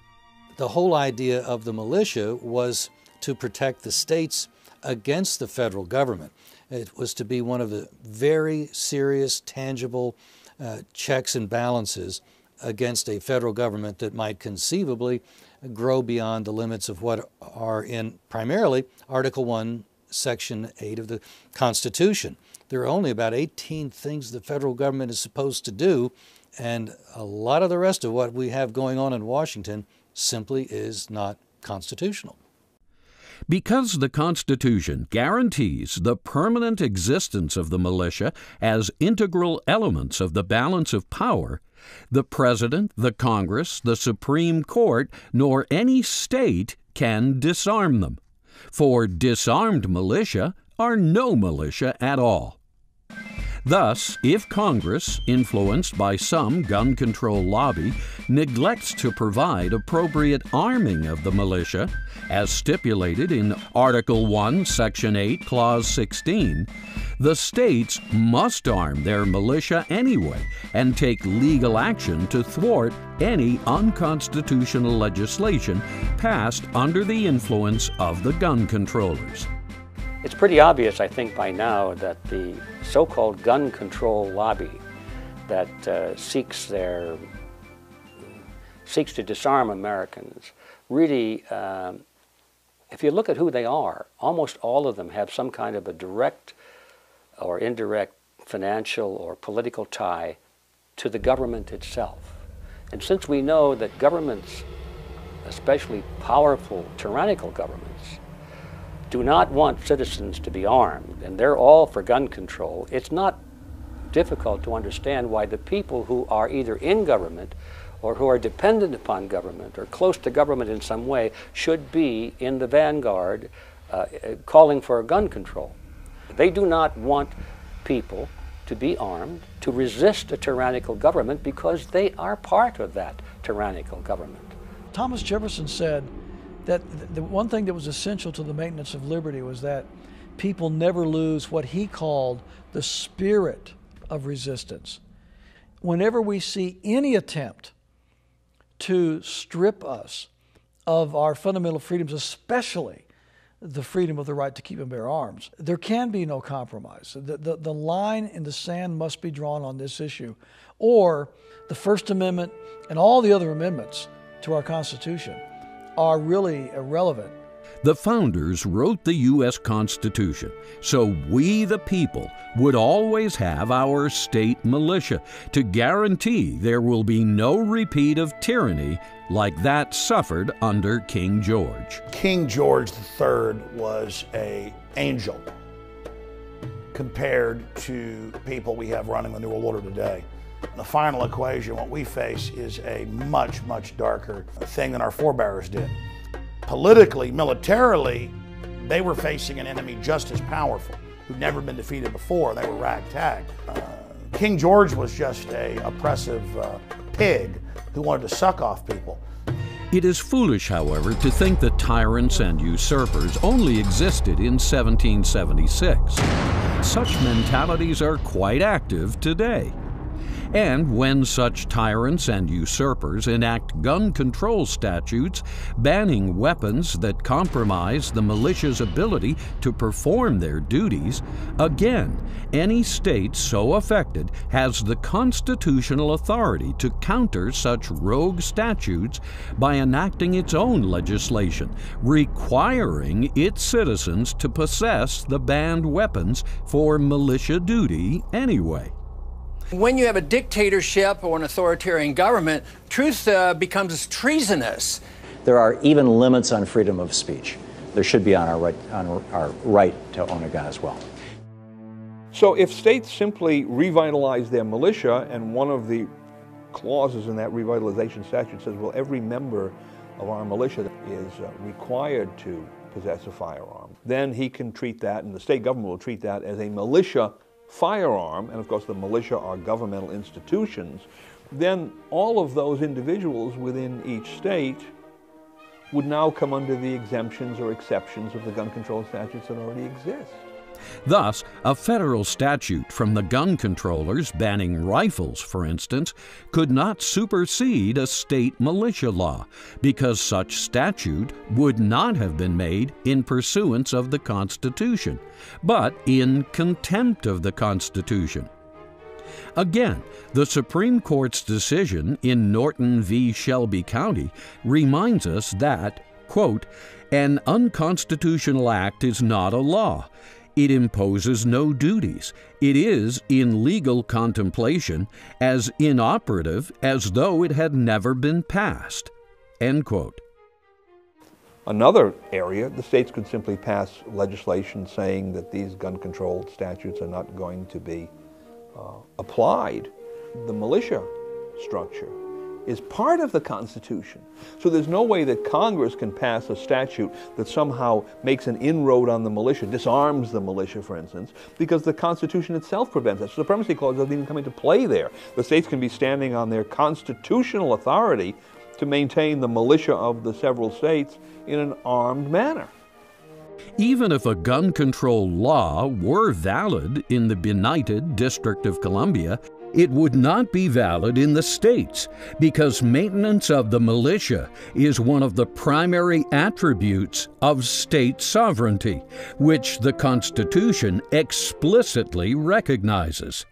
The whole idea of the militia was to protect the states against the federal government. It was to be one of the very serious, tangible checks and balances against a federal government that might conceivably grow beyond the limits of what are in primarily Article 1, Section 8 of the Constitution. There are only about 18 things the federal government is supposed to do, and a lot of the rest of what we have going on in Washington simply is not constitutional. Because the Constitution guarantees the permanent existence of the militia as integral elements of the balance of power, the President, the Congress, the Supreme Court, nor any state can disarm them. For disarmed militia are no militia at all. Thus, if Congress, influenced by some gun control lobby, neglects to provide appropriate arming of the militia, as stipulated in Article 1, Section 8, Clause 16, the states must arm their militia anyway and take legal action to thwart any unconstitutional legislation passed under the influence of the gun controllers. It's pretty obvious, I think, by now that the so-called gun control lobby that seeks to disarm Americans really, if you look at who they are, almost all of them have some kind of a direct or indirect financial or political tie to the government itself. And since we know that governments, especially powerful, tyrannical governments, do not want citizens to be armed, and they're all for gun control, it's not difficult to understand why the people who are either in government or who are dependent upon government or close to government in some way should be in the vanguard calling for gun control. They do not want people to be armed to resist a tyrannical government because they are part of that tyrannical government. Thomas Jefferson said that the one thing that was essential to the maintenance of liberty was that people never lose what he called the spirit of resistance. Whenever we see any attempt to strip us of our fundamental freedoms, especially the freedom of the right to keep and bear arms, there can be no compromise. The line in the sand must be drawn on this issue, or the First Amendment and all the other amendments to our Constitution are really irrelevant. The founders wrote the U.S. Constitution so we, the people, would always have our state militia to guarantee there will be no repeat of tyranny like that suffered under King George. King George III was an angel compared to people we have running the New World Order today. In the final equation, what we face is a much, much darker thing than our forebears did. Politically, militarily, they were facing an enemy just as powerful, who'd never been defeated before. They were ragtag. King George was just an oppressive pig who wanted to suck off people. It is foolish, however, to think that tyrants and usurpers only existed in 1776. Such mentalities are quite active today. And when such tyrants and usurpers enact gun control statutes banning weapons that compromise the militia's ability to perform their duties, again, any state so affected has the constitutional authority to counter such rogue statutes by enacting its own legislation, requiring its citizens to possess the banned weapons for militia duty anyway. When you have a dictatorship or an authoritarian government, truth becomes treasonous. There are even limits on freedom of speech. There should be on our right to own a gun as well. So if states simply revitalize their militia, and one of the clauses in that revitalization statute says, well, every member of our militia is required to possess a firearm, then he can treat that, and the state government will treat that as a militia firearm, and of course the militia are governmental institutions, then all of those individuals within each state would now come under the exemptions or exceptions of the gun control statutes that already exist. Thus, a federal statute from the gun controllers banning rifles, for instance, could not supersede a state militia law, because such statute would not have been made in pursuance of the Constitution, but in contempt of the Constitution. Again, the Supreme Court's decision in Norton v. Shelby County reminds us that, quote, an unconstitutional act is not a law. It imposes no duties. It is, in legal contemplation, as inoperative as though it had never been passed. End quote. Another area, the states could simply pass legislation saying that these gun control statutes are not going to be applied. The militia structure is part of the Constitution. So there's no way that Congress can pass a statute that somehow makes an inroad on the militia, disarms the militia, for instance, because the Constitution itself prevents it. So the Supremacy Clause doesn't even come into play there. The states can be standing on their constitutional authority to maintain the militia of the several states in an armed manner. Even if a gun control law were valid in the benighted District of Columbia, it would not be valid in the states because maintenance of the militia is one of the primary attributes of state sovereignty, which the Constitution explicitly recognizes.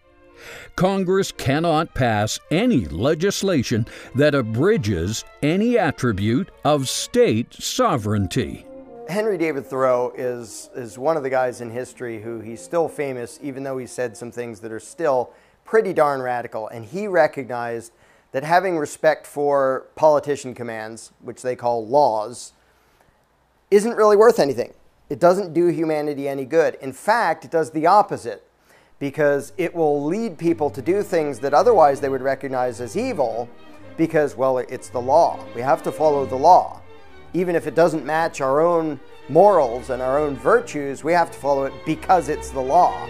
Congress cannot pass any legislation that abridges any attribute of state sovereignty. Henry David Thoreau is one of the guys in history who he's still famous, even though he said some things that are still pretty darn radical. And he recognized that having respect for politician commands, which they call laws, isn't really worth anything. It doesn't do humanity any good. In fact, it does the opposite, because it will lead people to do things that otherwise they would recognize as evil because, well, it's the law. We have to follow the law. Even if it doesn't match our own morals and our own virtues, we have to follow it because it's the law.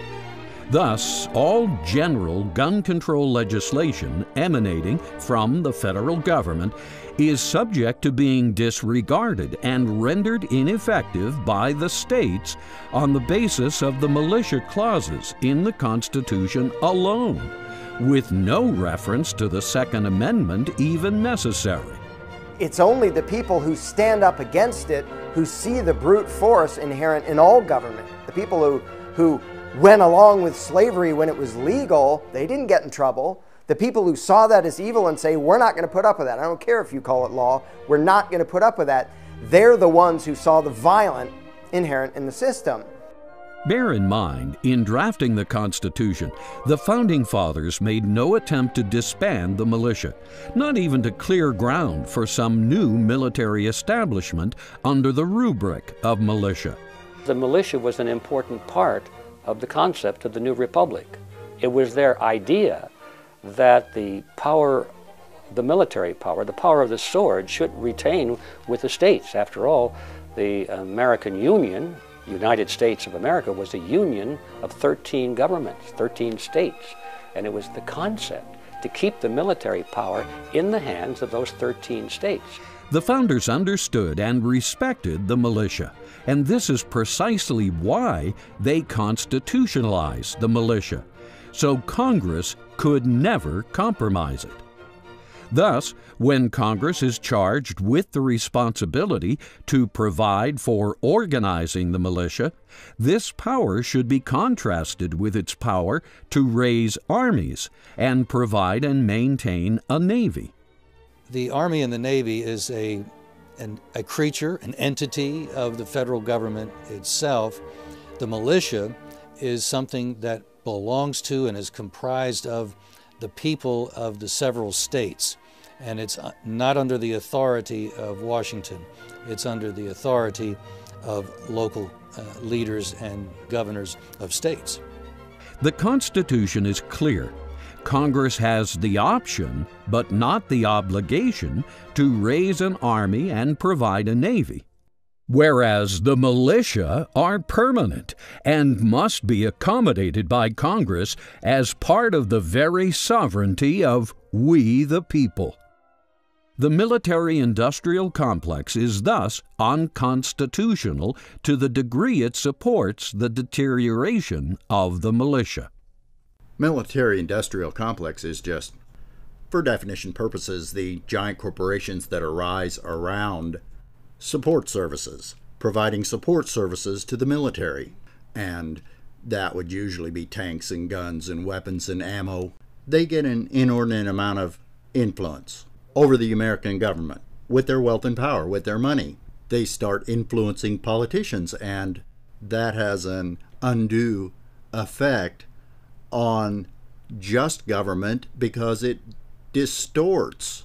Thus, all general gun control legislation emanating from the federal government is subject to being disregarded and rendered ineffective by the states on the basis of the militia clauses in the Constitution alone, with no reference to the Second Amendment even necessary. It's only the people who stand up against it who see the brute force inherent in all government. The people who went along with slavery when it was legal, they didn't get in trouble. The people who saw that as evil and say, we're not going to put up with that. I don't care if you call it law. We're not going to put up with that. They're the ones who saw the violent inherent in the system. Bear in mind, in drafting the Constitution, the Founding Fathers made no attempt to disband the militia, not even to clear ground for some new military establishment under the rubric of militia. The militia was an important part of the concept of the new republic. It was their idea that the power, the military power, the power of the sword should retain with the states. After all, the American Union, United States of America, was a union of 13 governments, 13 states. And it was the concept to keep the military power in the hands of those 13 states. The founders understood and respected the militia, and this is precisely why they constitutionalized the militia, so Congress could never compromise it. Thus, when Congress is charged with the responsibility to provide for organizing the militia, this power should be contrasted with its power to raise armies and provide and maintain a navy. The Army and the Navy is a creature, an entity of the federal government itself. The militia is something that belongs to and is comprised of the people of the several states. And it's not under the authority of Washington. It's under the authority of local leaders and governors of states. The Constitution is clear. Congress has the option, but not the obligation, to raise an army and provide a navy, whereas the militia are permanent and must be accommodated by Congress as part of the very sovereignty of we the people. The military-industrial complex is thus unconstitutional to the degree it supports the deterioration of the militia. Military-industrial complex is just, for definition purposes, the giant corporations that arise around support services, providing support services to the military. And that would usually be tanks and guns and weapons and ammo. They get an inordinate amount of influence over the American government with their wealth and power, with their money. They start influencing politicians, and that has an undue effect on just government because it distorts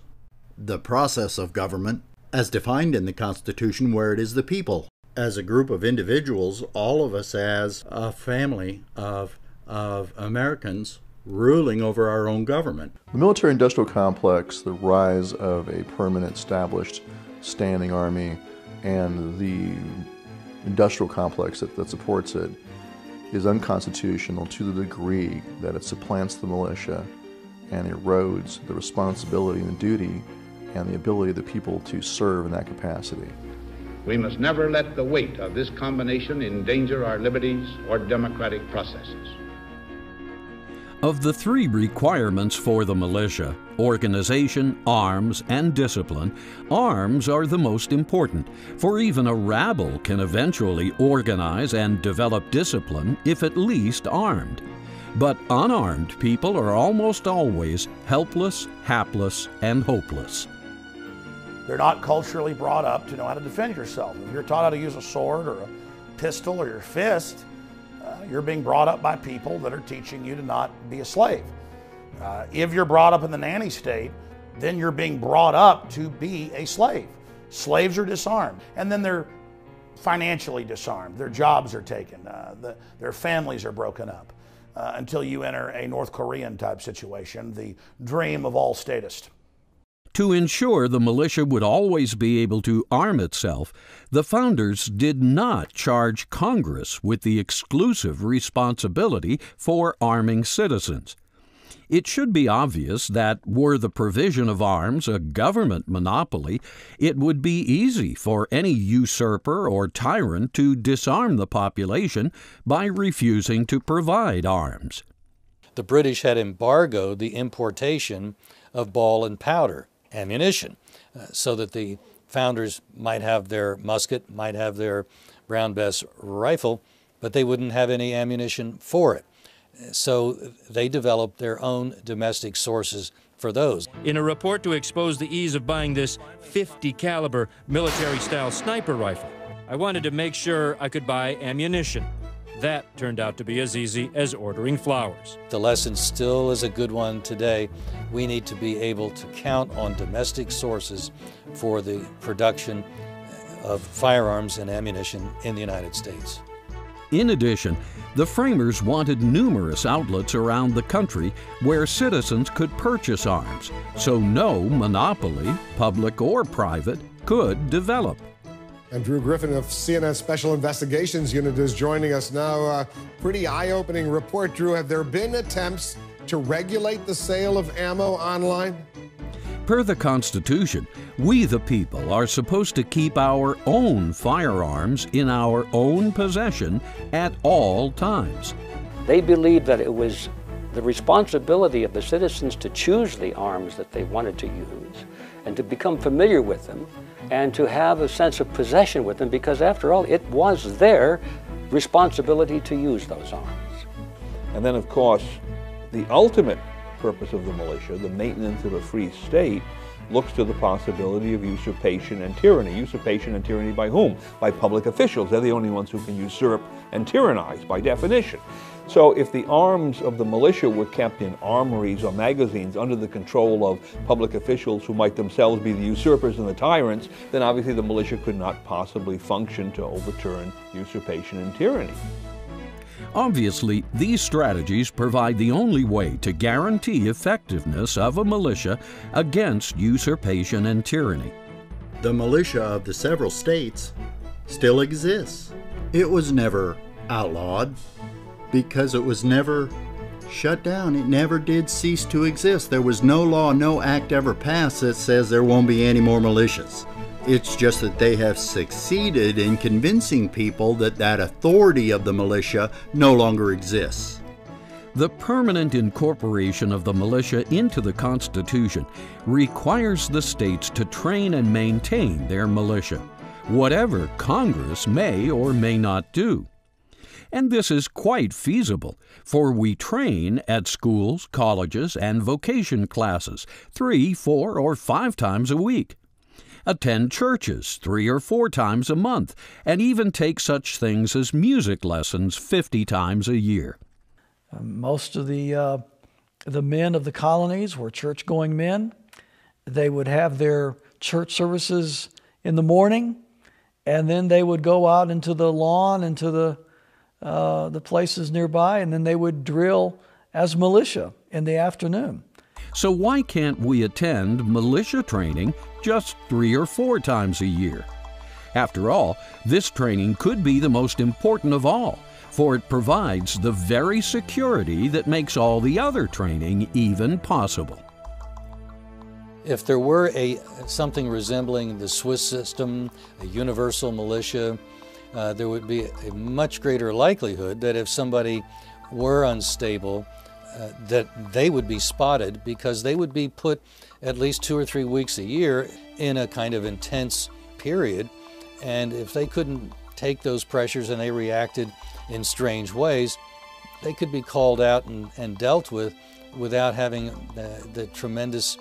the process of government as defined in the Constitution, where it is the people. As a group of individuals, all of us as a family of Americans ruling over our own government. The military-industrial complex, the rise of a permanent, established, standing army, and the industrial complex that supports it is unconstitutional to the degree that it supplants the militia and erodes the responsibility and the duty and the ability of the people to serve in that capacity. We must never let the weight of this combination endanger our liberties or democratic processes. Of the three requirements for the militia, organization, arms, and discipline, arms are the most important, for even a rabble can eventually organize and develop discipline if at least armed. But unarmed people are almost always helpless, hapless, and hopeless. They're not culturally brought up to know how to defend yourself. If you're taught how to use a sword or a pistol or your fist, you're being brought up by people that are teaching you to not be a slave. If you're brought up in the nanny state, then you're being brought up to be a slave. Slaves are disarmed, and then they're financially disarmed. Their jobs are taken. Their families are broken up until you enter a North Korean type situation, the dream of all statists. To ensure the militia would always be able to arm itself, the founders did not charge Congress with the exclusive responsibility for arming citizens. It should be obvious that were the provision of arms a government monopoly, it would be easy for any usurper or tyrant to disarm the population by refusing to provide arms. The British had embargoed the importation of ball and powder, ammunition, so that the founders might have their musket, might have their Brown Bess rifle, but they wouldn't have any ammunition for it. So they developed their own domestic sources for those. In a report to expose the ease of buying this 50 caliber military-style sniper rifle, I wanted to make sure I could buy ammunition. That turned out to be as easy as ordering flowers. The lesson still is a good one today. We need to be able to count on domestic sources for the production of firearms and ammunition in the United States. In addition, the framers wanted numerous outlets around the country where citizens could purchase arms, so no monopoly, public or private, could develop. And Drew Griffin of CNN Special Investigations Unit is joining us now. Pretty eye-opening report, Drew. Have there been attempts to regulate the sale of ammo online? Per the Constitution, we the people are supposed to keep our own firearms in our own possession at all times. They believed that it was the responsibility of the citizens to choose the arms that they wanted to use and to become familiar with them and to have a sense of possession with them, because after all, it was their responsibility to use those arms. And then, of course, the ultimate purpose of the militia, the maintenance of a free state, looks to the possibility of usurpation and tyranny. Usurpation and tyranny by whom? By public officials. They're the only ones who can usurp and tyrannize by definition. So if the arms of the militia were kept in armories or magazines under the control of public officials who might themselves be the usurpers and the tyrants, then obviously the militia could not possibly function to overturn usurpation and tyranny. Obviously, these strategies provide the only way to guarantee effectiveness of a militia against usurpation and tyranny. The militia of the several states still exists. It was never outlawed because it was never shut down. It never did cease to exist. There was no law, no act ever passed that says there won't be any more militias. It's just that they have succeeded in convincing people that that authority of the militia no longer exists. The permanent incorporation of the militia into the Constitution requires the states to train and maintain their militia, whatever Congress may or may not do. And this is quite feasible, for we train at schools, colleges, and vocation classes 3, 4, or 5 times a week. Attend churches 3 or 4 times a month, and even take such things as music lessons 50 times a year. Most of the men of the colonies were church-going men. They would have their church services in the morning, and then they would go out into the lawn, into the places nearby, and then they would drill as militia in the afternoon. So why can't we attend militia training just 3 or 4 times a year? After all, this training could be the most important of all, for it provides the very security that makes all the other training even possible. If there were something resembling the Swiss system, a universal militia, there would be a much greater likelihood that if somebody were unstable, that they would be spotted, because they would be put at least 2 or 3 weeks a year in a kind of intense period. And if they couldn't take those pressures and they reacted in strange ways, they could be called out and dealt with without having the tremendous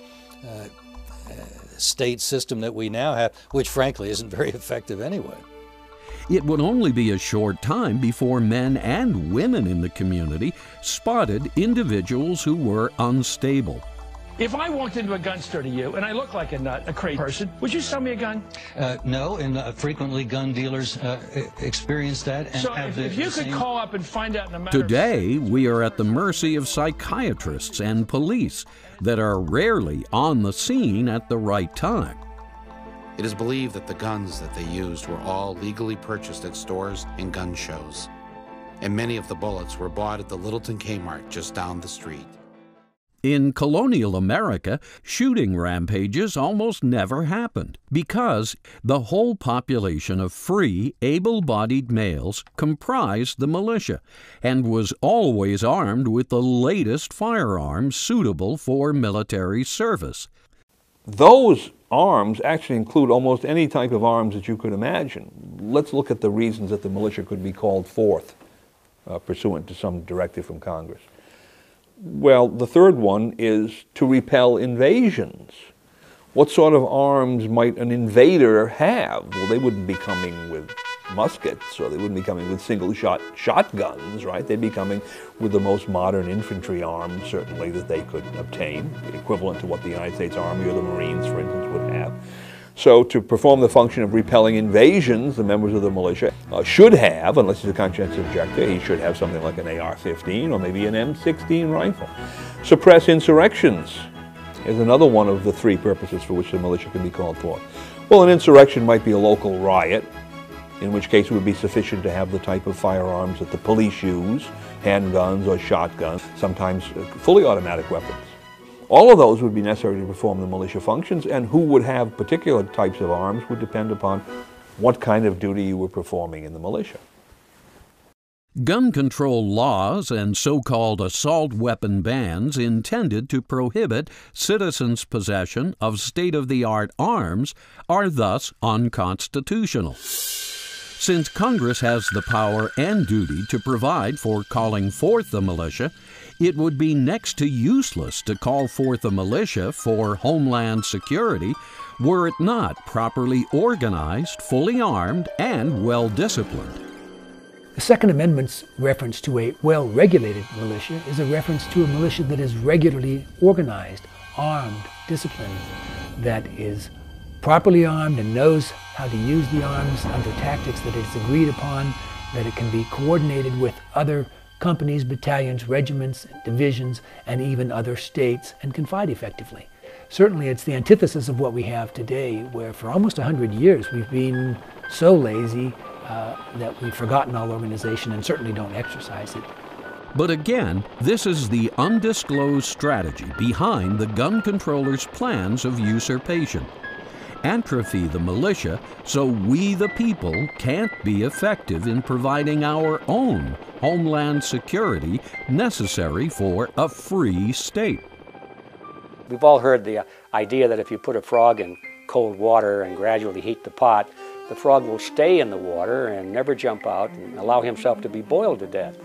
state system that we now have, which frankly isn't very effective anyway. It would only be a short time before men and women in the community spotted individuals who were unstable. If I walked into a gun store to you and I look like a nut, a crazy person, would you sell me a gun? No, and frequently gun dealers experience that. And so if you could call up and find out in a matter Today, we are at the mercy of psychiatrists and police that are rarely on the scene at the right time. It is believed that the guns that they used were all legally purchased at stores and gun shows, and many of the bullets were bought at the Littleton Kmart just down the street. In colonial America, shooting rampages almost never happened because the whole population of free, able-bodied males comprised the militia and was always armed with the latest firearms suitable for military service. Those arms actually include almost any type of arms that you could imagine. Let's look at the reasons that the militia could be called forth pursuant to some directive from Congress. Well, the third one is to repel invasions. What sort of arms might an invader have? Well, they wouldn't be coming with muskets, or they wouldn't be coming with single-shot shotguns, right? They'd be coming with the most modern infantry arms, certainly, that they could obtain, equivalent to what the United States Army or the Marines, for instance, would have. So to perform the function of repelling invasions, the members of the militia should have, unless he's a conscientious objector, he should have something like an AR-15 or maybe an M16 rifle. Suppress insurrections is another one of the 3 purposes for which the militia can be called forth. Well, an insurrection might be a local riot, in which case it would be sufficient to have the type of firearms that the police use, handguns or shotguns, sometimes fully automatic weapons. All of those would be necessary to perform the militia functions, and who would have particular types of arms would depend upon what kind of duty you were performing in the militia. Gun control laws and so-called assault weapon bans intended to prohibit citizens' possession of state-of-the-art arms are thus unconstitutional. Since Congress has the power and duty to provide for calling forth the militia, it would be next to useless to call forth a militia for homeland security were it not properly organized, fully armed, and well-disciplined. The Second Amendment's reference to a well-regulated militia is a reference to a militia that is regularly organized, armed, disciplined, that is properly armed and knows how to use the arms under tactics that it's agreed upon, that it can be coordinated with other companies, battalions, regiments, divisions, and even other states, and can fight effectively. Certainly it's the antithesis of what we have today, where for almost 100 years we've been so lazy that we've forgotten all organization and certainly don't exercise it. But again, this is the undisclosed strategy behind the gun controllers' plans of usurpation. Atrophy the militia so we the people can't be effective in providing our own homeland security necessary for a free state. We've all heard the idea that if you put a frog in cold water and gradually heat the pot, the frog will stay in the water and never jump out and allow himself to be boiled to death.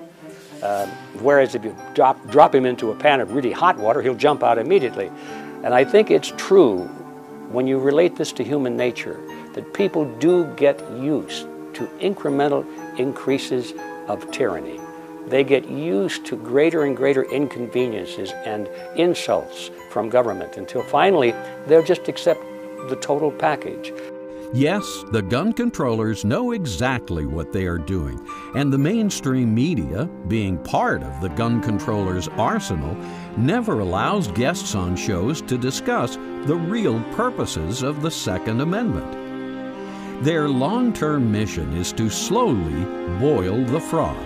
Whereas if you drop him into a pan of really hot water, he'll jump out immediately. And I think it's true when you relate this to human nature, that people do get used to incremental increases of tyranny. They get used to greater and greater inconveniences and insults from government until finally they'll just accept the total package. Yes, the gun controllers know exactly what they are doing, and the mainstream media, being part of the gun controllers' arsenal, never allows guests on shows to discuss the real purposes of the Second Amendment. Their long-term mission is to slowly boil the frog,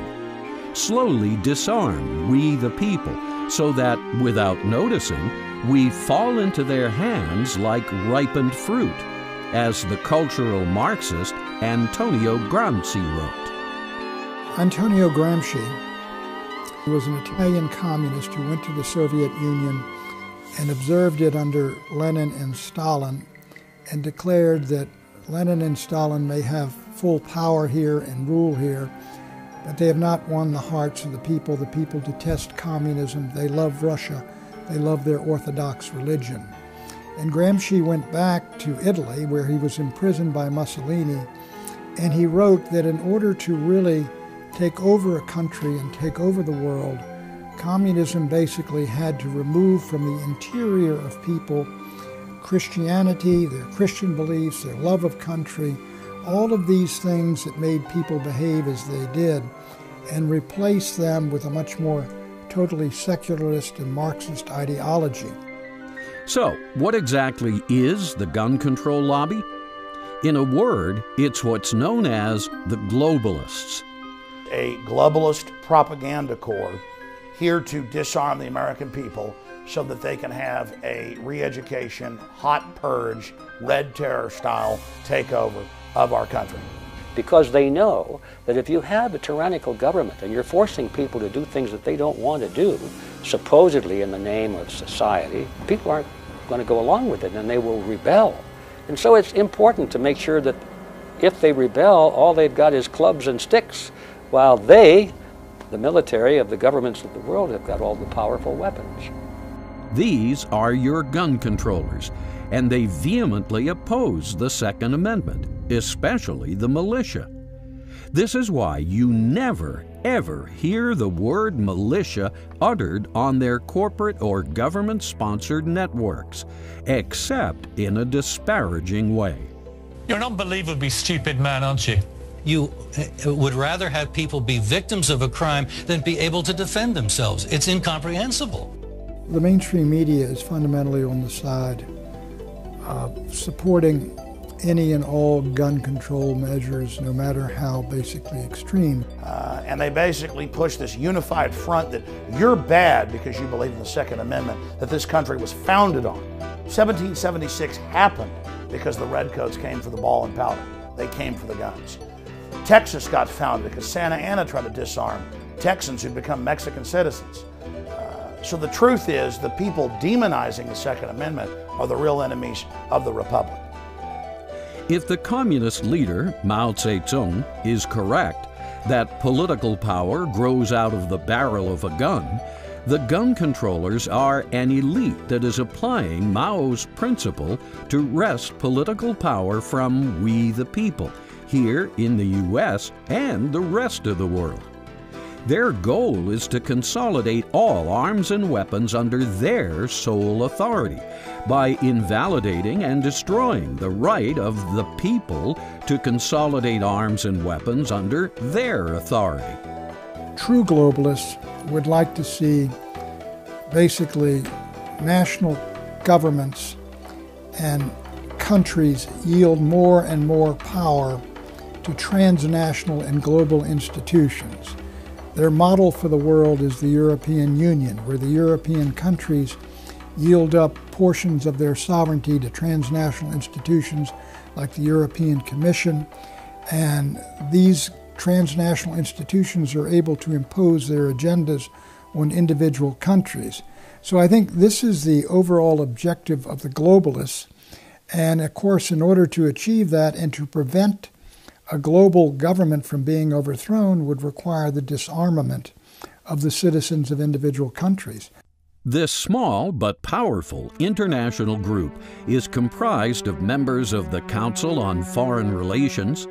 slowly disarm we the people, so that, without noticing, we fall into their hands like ripened fruit, as the cultural Marxist Antonio Gramsci wrote. Antonio Gramsci was an Italian communist who went to the Soviet Union and observed it under Lenin and Stalin, and declared that Lenin and Stalin may have full power here and rule here, but they have not won the hearts of the people. The people detest communism. They love Russia. They love their Orthodox religion. And Gramsci went back to Italy, where he was imprisoned by Mussolini, and he wrote that in order to really take over a country and take over the world, communism basically had to remove from the interior of people Christianity, their Christian beliefs, their love of country, all of these things that made people behave as they did, and replace them with a much more totally secularist and Marxist ideology. So, what exactly is the gun control lobby? In a word, it's what's known as the globalists. A globalist propaganda corps here to disarm the American people so that they can have a re-education, hot purge, red terror style takeover of our country. Because they know that if you have a tyrannical government and you're forcing people to do things that they don't want to do, supposedly in the name of society, people aren't going to go along with it and they will rebel. And so it's important to make sure that if they rebel, all they've got is clubs and sticks, while they, the military of the governments of the world, have got all the powerful weapons. These are your gun controllers, and they vehemently oppose the Second Amendment, especially the militia. This is why you never, ever hear the word militia uttered on their corporate or government-sponsored networks, except in a disparaging way. You're an unbelievably stupid man, aren't you? You would rather have people be victims of a crime than be able to defend themselves. It's incomprehensible. The mainstream media is fundamentally on the side of supporting any and all gun control measures, no matter how basically extreme. And they basically push this unified front that you're bad because you believe in the Second Amendment that this country was founded on. 1776 happened because the Redcoats came for the ball and powder. They came for the guns. Texas got founded because Santa Anna tried to disarm Texans who'd become Mexican citizens. So the truth is, the people demonizing the Second Amendment are the real enemies of the Republic. If the communist leader, Mao Zedong, is correct that political power grows out of the barrel of a gun, the gun controllers are an elite that is applying Mao's principle to wrest political power from we the people, here in the U.S. and the rest of the world. Their goal is to consolidate all arms and weapons under their sole authority by invalidating and destroying the right of the people to consolidate arms and weapons under their authority. True globalists would like to see basically national governments and countries yield more and more power to transnational and global institutions. Their model for the world is the European Union, where the European countries yield up portions of their sovereignty to transnational institutions like the European Commission, and these transnational institutions are able to impose their agendas on individual countries. So I think this is the overall objective of the globalists, and of course in order to achieve that and to prevent a global government from being overthrown would require the disarmament of the citizens of individual countries. This small but powerful international group is comprised of members of the Council on Foreign Relations,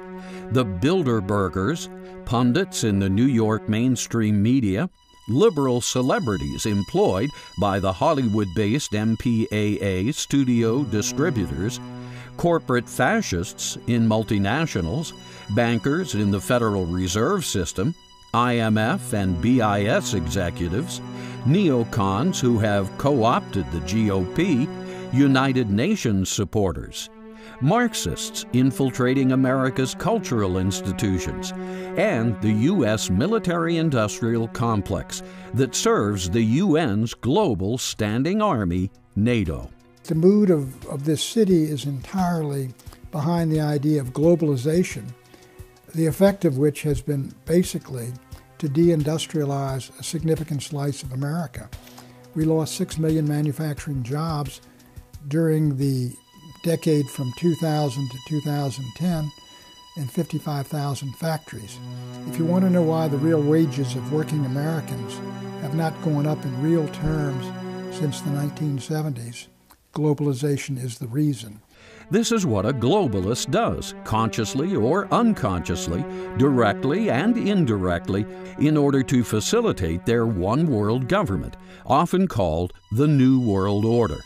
the Bilderbergers, pundits in the New York mainstream media, liberal celebrities employed by the Hollywood-based MPAA studio distributors, corporate fascists in multinationals, bankers in the Federal Reserve System, IMF and BIS executives, neocons who have co-opted the GOP, United Nations supporters, Marxists infiltrating America's cultural institutions, and the U.S. military-industrial complex that serves the UN's global standing army, NATO. The mood of this city is entirely behind the idea of globalization, the effect of which has been basically to deindustrialize a significant slice of America. We lost 6 million manufacturing jobs during the decade from 2000 to 2010 and 55,000 factories. If you want to know why the real wages of working Americans have not gone up in real terms since the 1970s, globalization is the reason. This is what a globalist does, consciously or unconsciously, directly and indirectly, in order to facilitate their one-world government, often called the New World Order.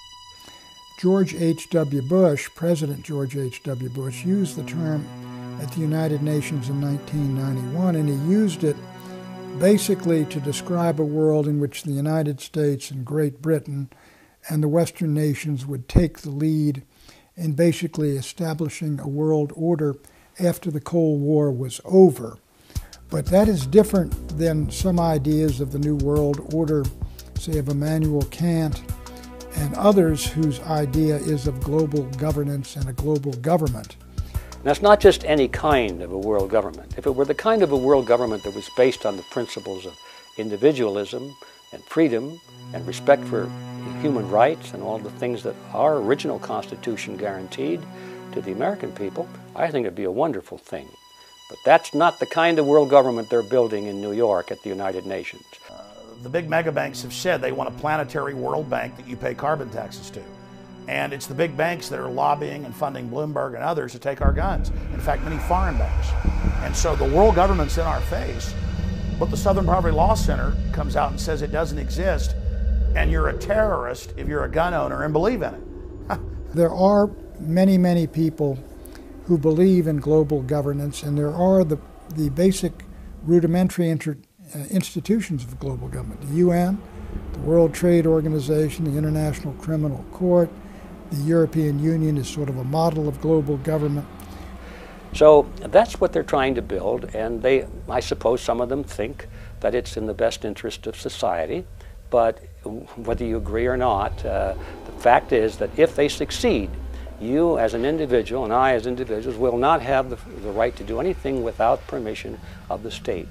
George H.W. Bush, President George H.W. Bush, used the term at the United Nations in 1991, and he used it basically to describe a world in which the United States and Great Britain and the Western nations would take the lead in basically establishing a world order after the Cold War was over. But that is different than some ideas of the New World Order, say of Immanuel Kant and others whose idea is of global governance and a global government. Now, it's not just any kind of a world government. If it were the kind of a world government that was based on the principles of individualism and freedom and respect for human rights and all the things that our original Constitution guaranteed to the American people, I think it'd be a wonderful thing. But that's not the kind of world government they're building in New York at the United Nations. The big mega banks have said they want a planetary world bank that you pay carbon taxes to. And it's the big banks that are lobbying and funding Bloomberg and others to take our guns. In fact, many foreign banks. And so the world government's in our face, but the Southern Poverty Law Center comes out and says it doesn't exist, and you're a terrorist if you're a gun owner and believe in it. There are many, many people who believe in global governance, and there are the basic rudimentary institutions of global government. The UN, the World Trade Organization, the International Criminal Court, the European Union is sort of a model of global government. So that's what they're trying to build, and I suppose some of them think that it's in the best interest of society, but whether you agree or not, the fact is that if they succeed, you as an individual and I as individuals will not have the right to do anything without permission of the state.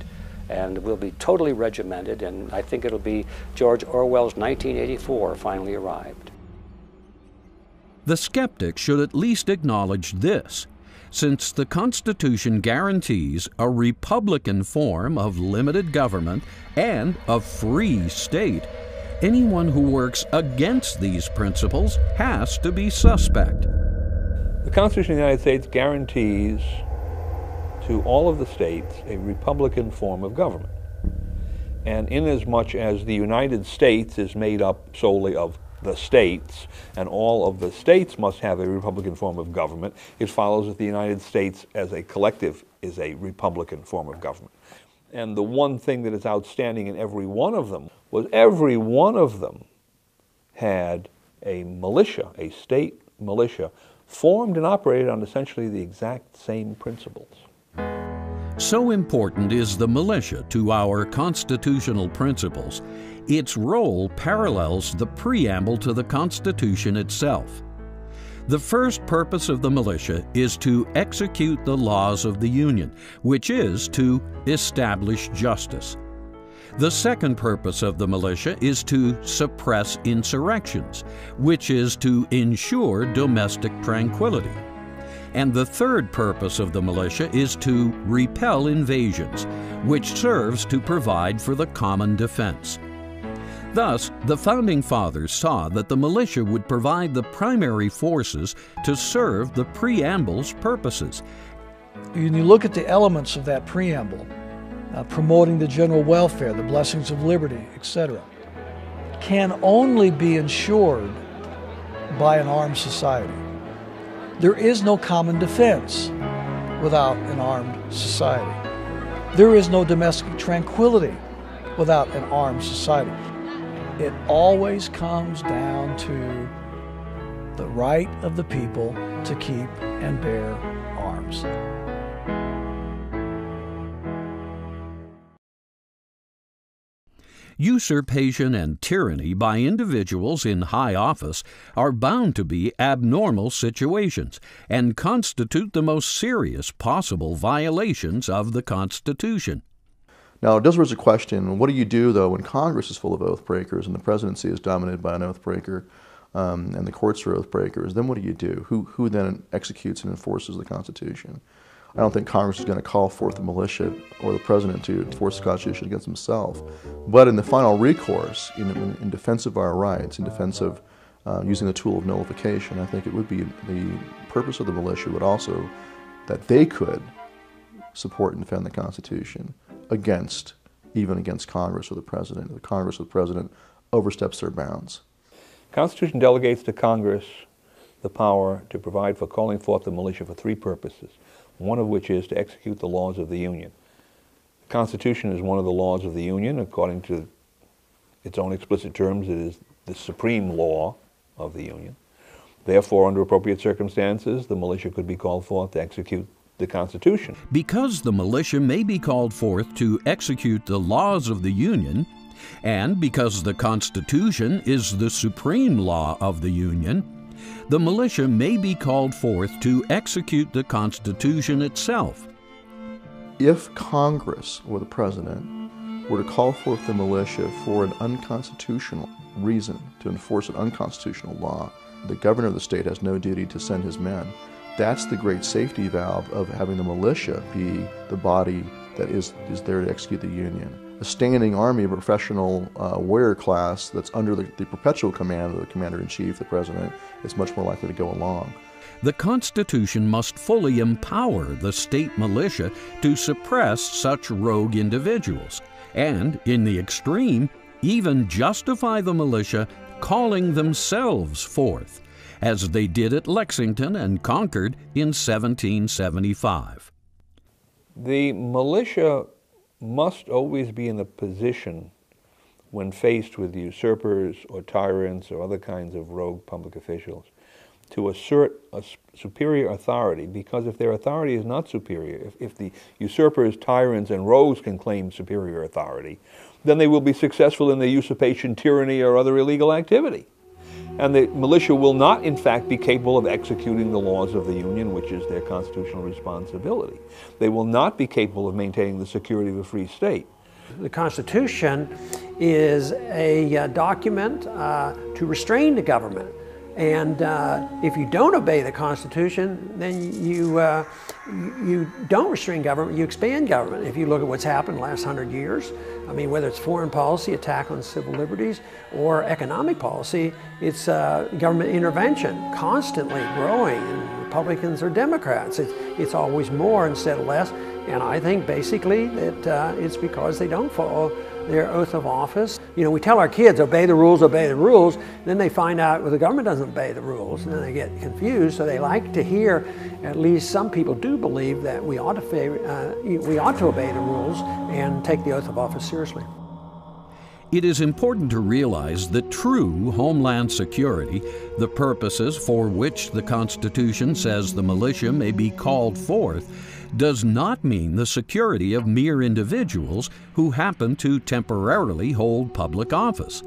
And we'll be totally regimented, and I think it'll be George Orwell's 1984 finally arrived. The skeptic should at least acknowledge this. Since the Constitution guarantees a republican form of limited government and a free state, anyone who works against these principles has to be suspect. The Constitution of the United States guarantees to all of the states a republican form of government. And inasmuch as the United States is made up solely of the states, and all of the states must have a republican form of government, it follows that the United States as a collective is a republican form of government. And the one thing that is outstanding in every one of them was every one of them had a militia, a state militia, formed and operated on essentially the exact same principles. So important is the militia to our constitutional principles, its role parallels the preamble to the Constitution itself. The first purpose of the militia is to execute the laws of the Union, which is to establish justice. The second purpose of the militia is to suppress insurrections, which is to ensure domestic tranquility. And the third purpose of the militia is to repel invasions, which serves to provide for the common defense. Thus, the Founding Fathers saw that the militia would provide the primary forces to serve the preamble's purposes. When you look at the elements of that preamble, promoting the general welfare, the blessings of liberty, etc., can only be ensured by an armed society. There is no common defense without an armed society. There is no domestic tranquility without an armed society. It always comes down to the right of the people to keep and bear arms. Usurpation and tyranny by individuals in high office are bound to be abnormal situations and constitute the most serious possible violations of the Constitution. Now, it does raise a question, what do you do, though, when Congress is full of oath breakers and the presidency is dominated by an oath breaker and the courts are oath breakers? Then what do you do? Who then executes and enforces the Constitution? I don't think Congress is going to call forth the militia or the president to enforce the Constitution against himself. But in the final recourse, in defense of our rights, in defense of using the tool of nullification, I think it would be the purpose of the militia would also that they could support and defend the Constitution even against Congress or the President. The Congress or the President oversteps their bounds. The Constitution delegates to Congress the power to provide for calling forth the militia for three purposes, one of which is to execute the laws of the Union. The Constitution is one of the laws of the Union. According to its own explicit terms, it is the supreme law of the Union. Therefore, under appropriate circumstances, the militia could be called forth to execute the Constitution. Because the militia may be called forth to execute the laws of the Union, and because the Constitution is the supreme law of the Union, the militia may be called forth to execute the Constitution itself. If Congress or the President were to call forth the militia for an unconstitutional reason, to enforce an unconstitutional law, the governor of the state has no duty to send his men. That's the great safety valve of having the militia be the body that is there to execute the Union. A standing army of a professional warrior class that's under the perpetual command of the Commander-in-Chief, the President, is much more likely to go along. The Constitution must fully empower the state militia to suppress such rogue individuals, and, in the extreme, even justify the militia calling themselves forth, as they did at Lexington and Concord in 1775. The militia must always be in a position, when faced with usurpers or tyrants or other kinds of rogue public officials, to assert a superior authority, because if their authority is not superior, if the usurpers, tyrants, and rogues can claim superior authority, then they will be successful in their usurpation, tyranny, or other illegal activity. And the militia will not, in fact, be capable of executing the laws of the Union, which is their constitutional responsibility. They will not be capable of maintaining the security of a free state. The Constitution is a document to restrain the government. And if you don't obey the Constitution, then you don't restrain government, you expand government. If you look at what's happened the last 100 years, I mean, whether it's foreign policy, attack on civil liberties, or economic policy, it's government intervention, constantly growing, and Republicans or Democrats. It's always more instead of less. And I think basically that it's because they don't follow their oath of office. You know, we tell our kids, obey the rules, then they find out, well, the government doesn't obey the rules, and then they get confused, so they like to hear, at least some people do believe that we ought to obey the rules and take the oath of office seriously. It is important to realize that true homeland security, the purposes for which the Constitution says the militia may be called forth, does not mean the security of mere individuals who happen to temporarily hold public office.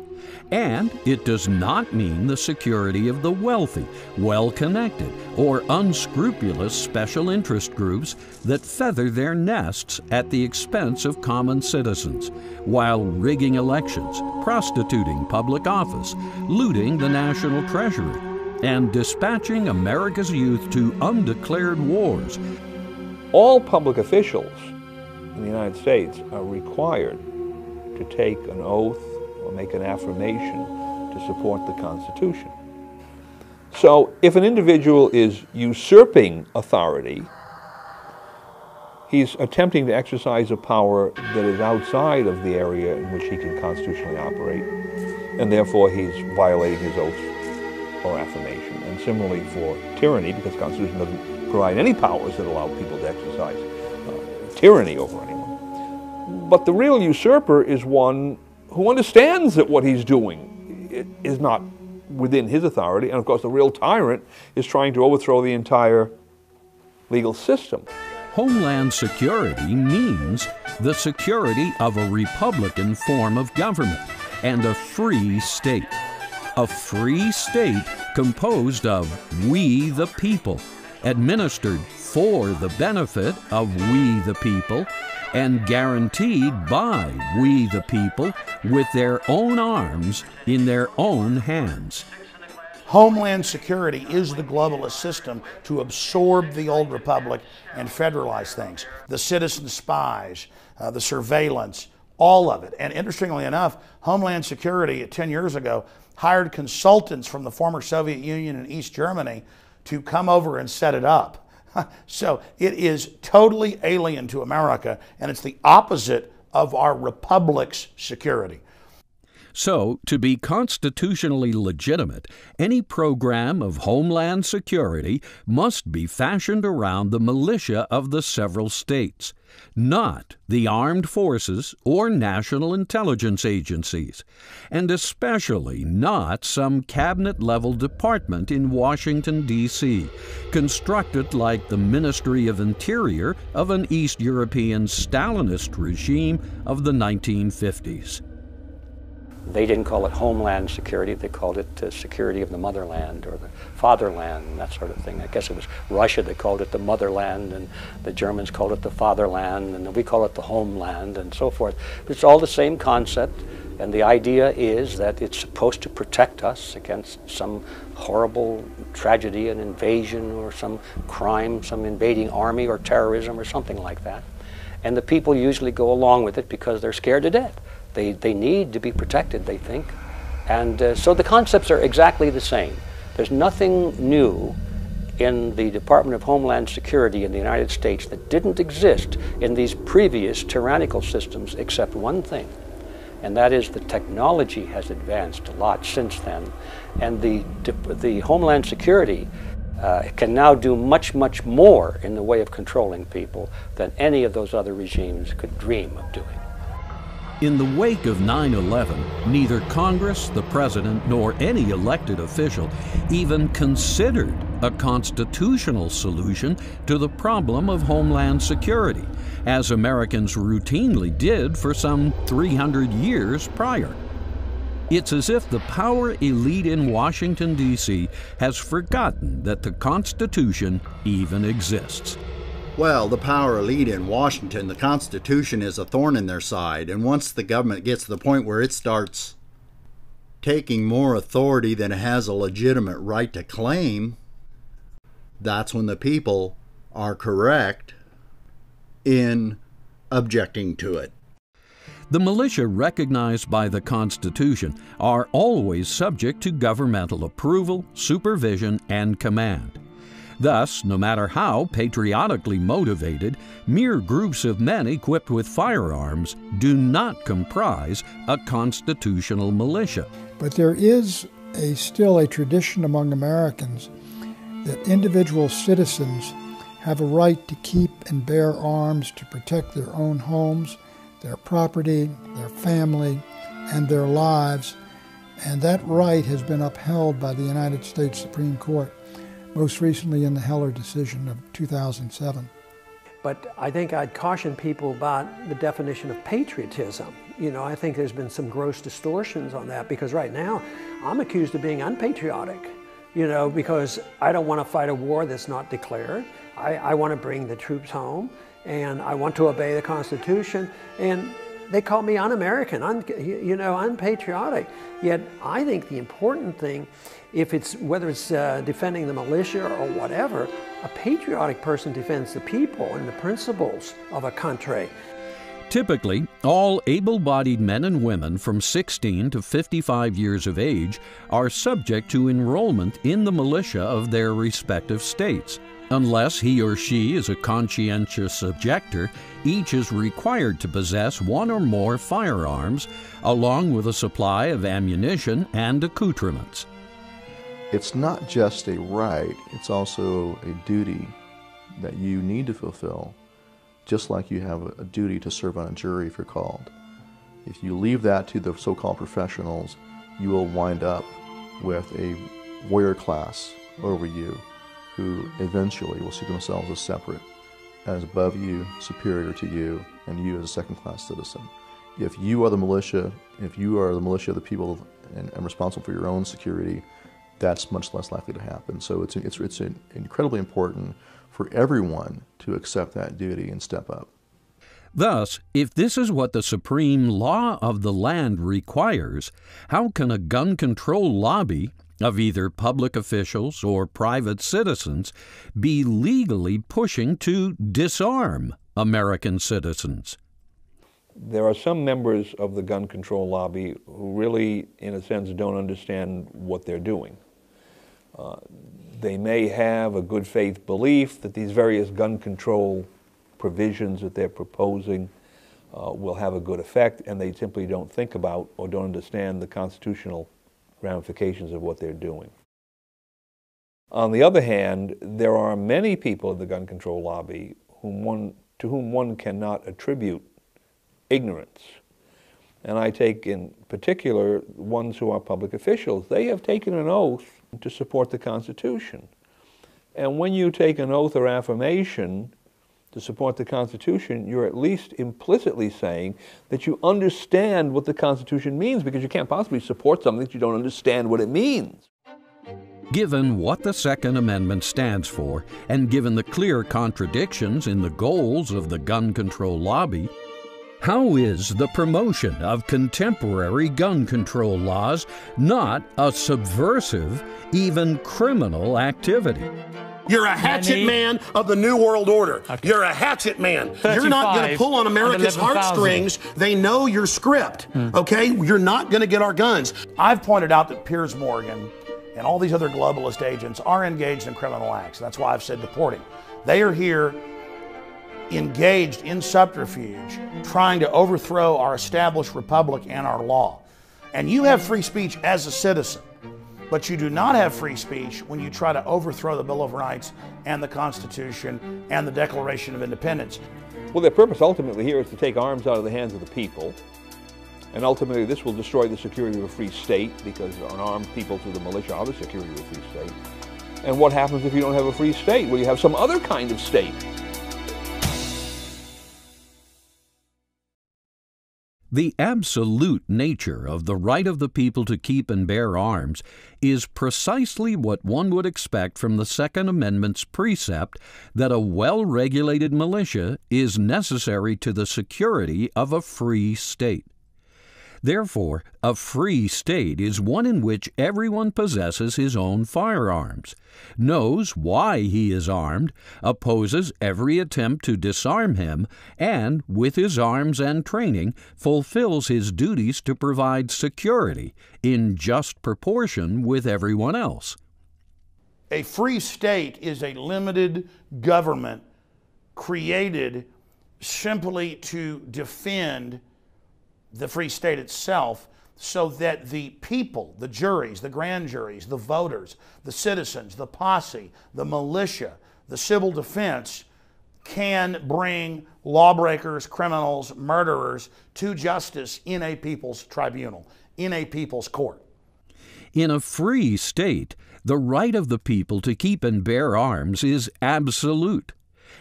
And it does not mean the security of the wealthy, well-connected, or unscrupulous special interest groups that feather their nests at the expense of common citizens, while rigging elections, prostituting public office, looting the national treasury, and dispatching America's youth to undeclared wars. All public officials in the United States are required to take an oath or make an affirmation to support the Constitution. So if an individual is usurping authority, he's attempting to exercise a power that is outside of the area in which he can constitutionally operate, and therefore he's violating his oath or affirmation, and similarly for tyranny, because the Constitution doesn't provide any powers that allow people to exercise tyranny over anyone. But the real usurper is one who understands that what he's doing is not within his authority, and of course the real tyrant is trying to overthrow the entire legal system. Homeland security means the security of a republican form of government and a free state. A free state composed of we the people, administered for the benefit of we the people, and guaranteed by we the people with their own arms in their own hands. Homeland security is the globalist system to absorb the old republic and federalize things. The citizen spies, the surveillance, all of it. And interestingly enough, Homeland Security 10 years ago hired consultants from the former Soviet Union and East Germany to come over and set it up. So it is totally alien to America, and it's the opposite of our republic's security. So, to be constitutionally legitimate, any program of homeland security must be fashioned around the militia of the several states, not the armed forces or national intelligence agencies, and especially not some cabinet-level department in Washington, D.C., constructed like the Ministry of Interior of an East European Stalinist regime of the 1950s. They didn't call it Homeland Security, they called it security of the motherland or the fatherland, that sort of thing. I guess it was Russia that called it the motherland, and the Germans called it the fatherland, and we call it the homeland, and so forth. But it's all the same concept, and the idea is that it's supposed to protect us against some horrible tragedy, an invasion, or some crime, some invading army or terrorism or something like that. And the people usually go along with it because they're scared to death. They need to be protected, they think. And so the concepts are exactly the same. There's nothing new in the Department of Homeland Security in the United States that didn't exist in these previous tyrannical systems except one thing, and that is the technology has advanced a lot since then. And the Homeland Security can now do much, much more in the way of controlling people than any of those other regimes could dream of doing. In the wake of 9/11, neither Congress, the President, nor any elected official even considered a constitutional solution to the problem of homeland security, as Americans routinely did for some 300 years prior. It's as if the power elite in Washington, D.C. has forgotten that the Constitution even exists. Well, the power elite in Washington, the Constitution is a thorn in their side, and once the government gets to the point where it starts taking more authority than it has a legitimate right to claim, that's when the people are correct in objecting to it. The militia recognized by the Constitution are always subject to governmental approval, supervision, and command. Thus, no matter how patriotically motivated, mere groups of men equipped with firearms do not comprise a constitutional militia. But there is still a tradition among Americans that individual citizens have a right to keep and bear arms to protect their own homes, their property, their family, and their lives, and that right has been upheld by the United States Supreme Court, most recently in the Heller decision of 2007. But I think I'd caution people about the definition of patriotism. You know, I think there's been some gross distortions on that, because right now I'm accused of being unpatriotic, you know, because I don't want to fight a war that's not declared. I want to bring the troops home, and I want to obey the Constitution, and they call me un-American, unpatriotic. Yet I think the important thing, whether it's defending the militia or whatever, a patriotic person defends the people and the principles of a country. Typically, all able-bodied men and women from 16 to 55 years of age are subject to enrollment in the militia of their respective states. Unless he or she is a conscientious objector, each is required to possess one or more firearms, along with a supply of ammunition and accoutrements. it's not just a right, it's also a duty that you need to fulfill, just like you have a duty to serve on a jury if you're called. If you leave that to the so-called professionals, you will wind up with a warrior class over you who eventually will see themselves as separate, as above you, superior to you, and you as a second-class citizen. If you are the militia, if you are the militia of the people and responsible for your own security, that's much less likely to happen. So it's incredibly important for everyone to accept that duty and step up. Thus, if this is what the supreme law of the land requires, how can a gun control lobby of either public officials or private citizens be legally pushing to disarm American citizens? There are some members of the gun control lobby who really, in a sense, don't understand what they're doing. They may have a good faith belief that these various gun control provisions that they're proposing will have a good effect, and they simply don't think about or don't understand the constitutional ramifications of what they're doing. On the other hand, there are many people in the gun control lobby to whom one cannot attribute ignorance. And I take in particular ones who are public officials. They have taken an oath to support the Constitution. And when you take an oath or affirmation to support the Constitution, you're at least implicitly saying that you understand what the Constitution means, because you can't possibly support something that you don't understand what it means. Given what the Second Amendment stands for, and given the clear contradictions in the goals of the gun control lobby, how is the promotion of contemporary gun control laws not a subversive, even criminal activity? You're a hatchet man of the New World Order. Okay. You're a hatchet man. You're not going to pull on America's heartstrings. They know your script, okay? You're not going to get our guns. I've pointed out that Piers Morgan and all these other globalist agents are engaged in criminal acts. That's why I've said deporting. They are here engaged in subterfuge, trying to overthrow our established republic and our law. And you have free speech as a citizen, but you do not have free speech when you try to overthrow the Bill of Rights and the Constitution and the Declaration of Independence. Well, their purpose ultimately here is to take arms out of the hands of the people, and ultimately this will destroy the security of a free state, because unarmed people through the militia are the security of a free state. And what happens if you don't have a free state? Well, you have some other kind of state. The absolute nature of the right of the people to keep and bear arms is precisely what one would expect from the Second Amendment's precept that a well-regulated militia is necessary to the security of a free state. Therefore, a free state is one in which everyone possesses his own firearms, knows why he is armed, opposes every attempt to disarm him, and, with his arms and training, fulfills his duties to provide security in just proportion with everyone else. A free state is a limited government created simply to defend the free state itself, so that the people, the juries, the grand juries, the voters, the citizens, the posse, the militia, the civil defense can bring lawbreakers, criminals, murderers to justice in a people's tribunal, in a people's court. In a free state, the right of the people to keep and bear arms is absolute.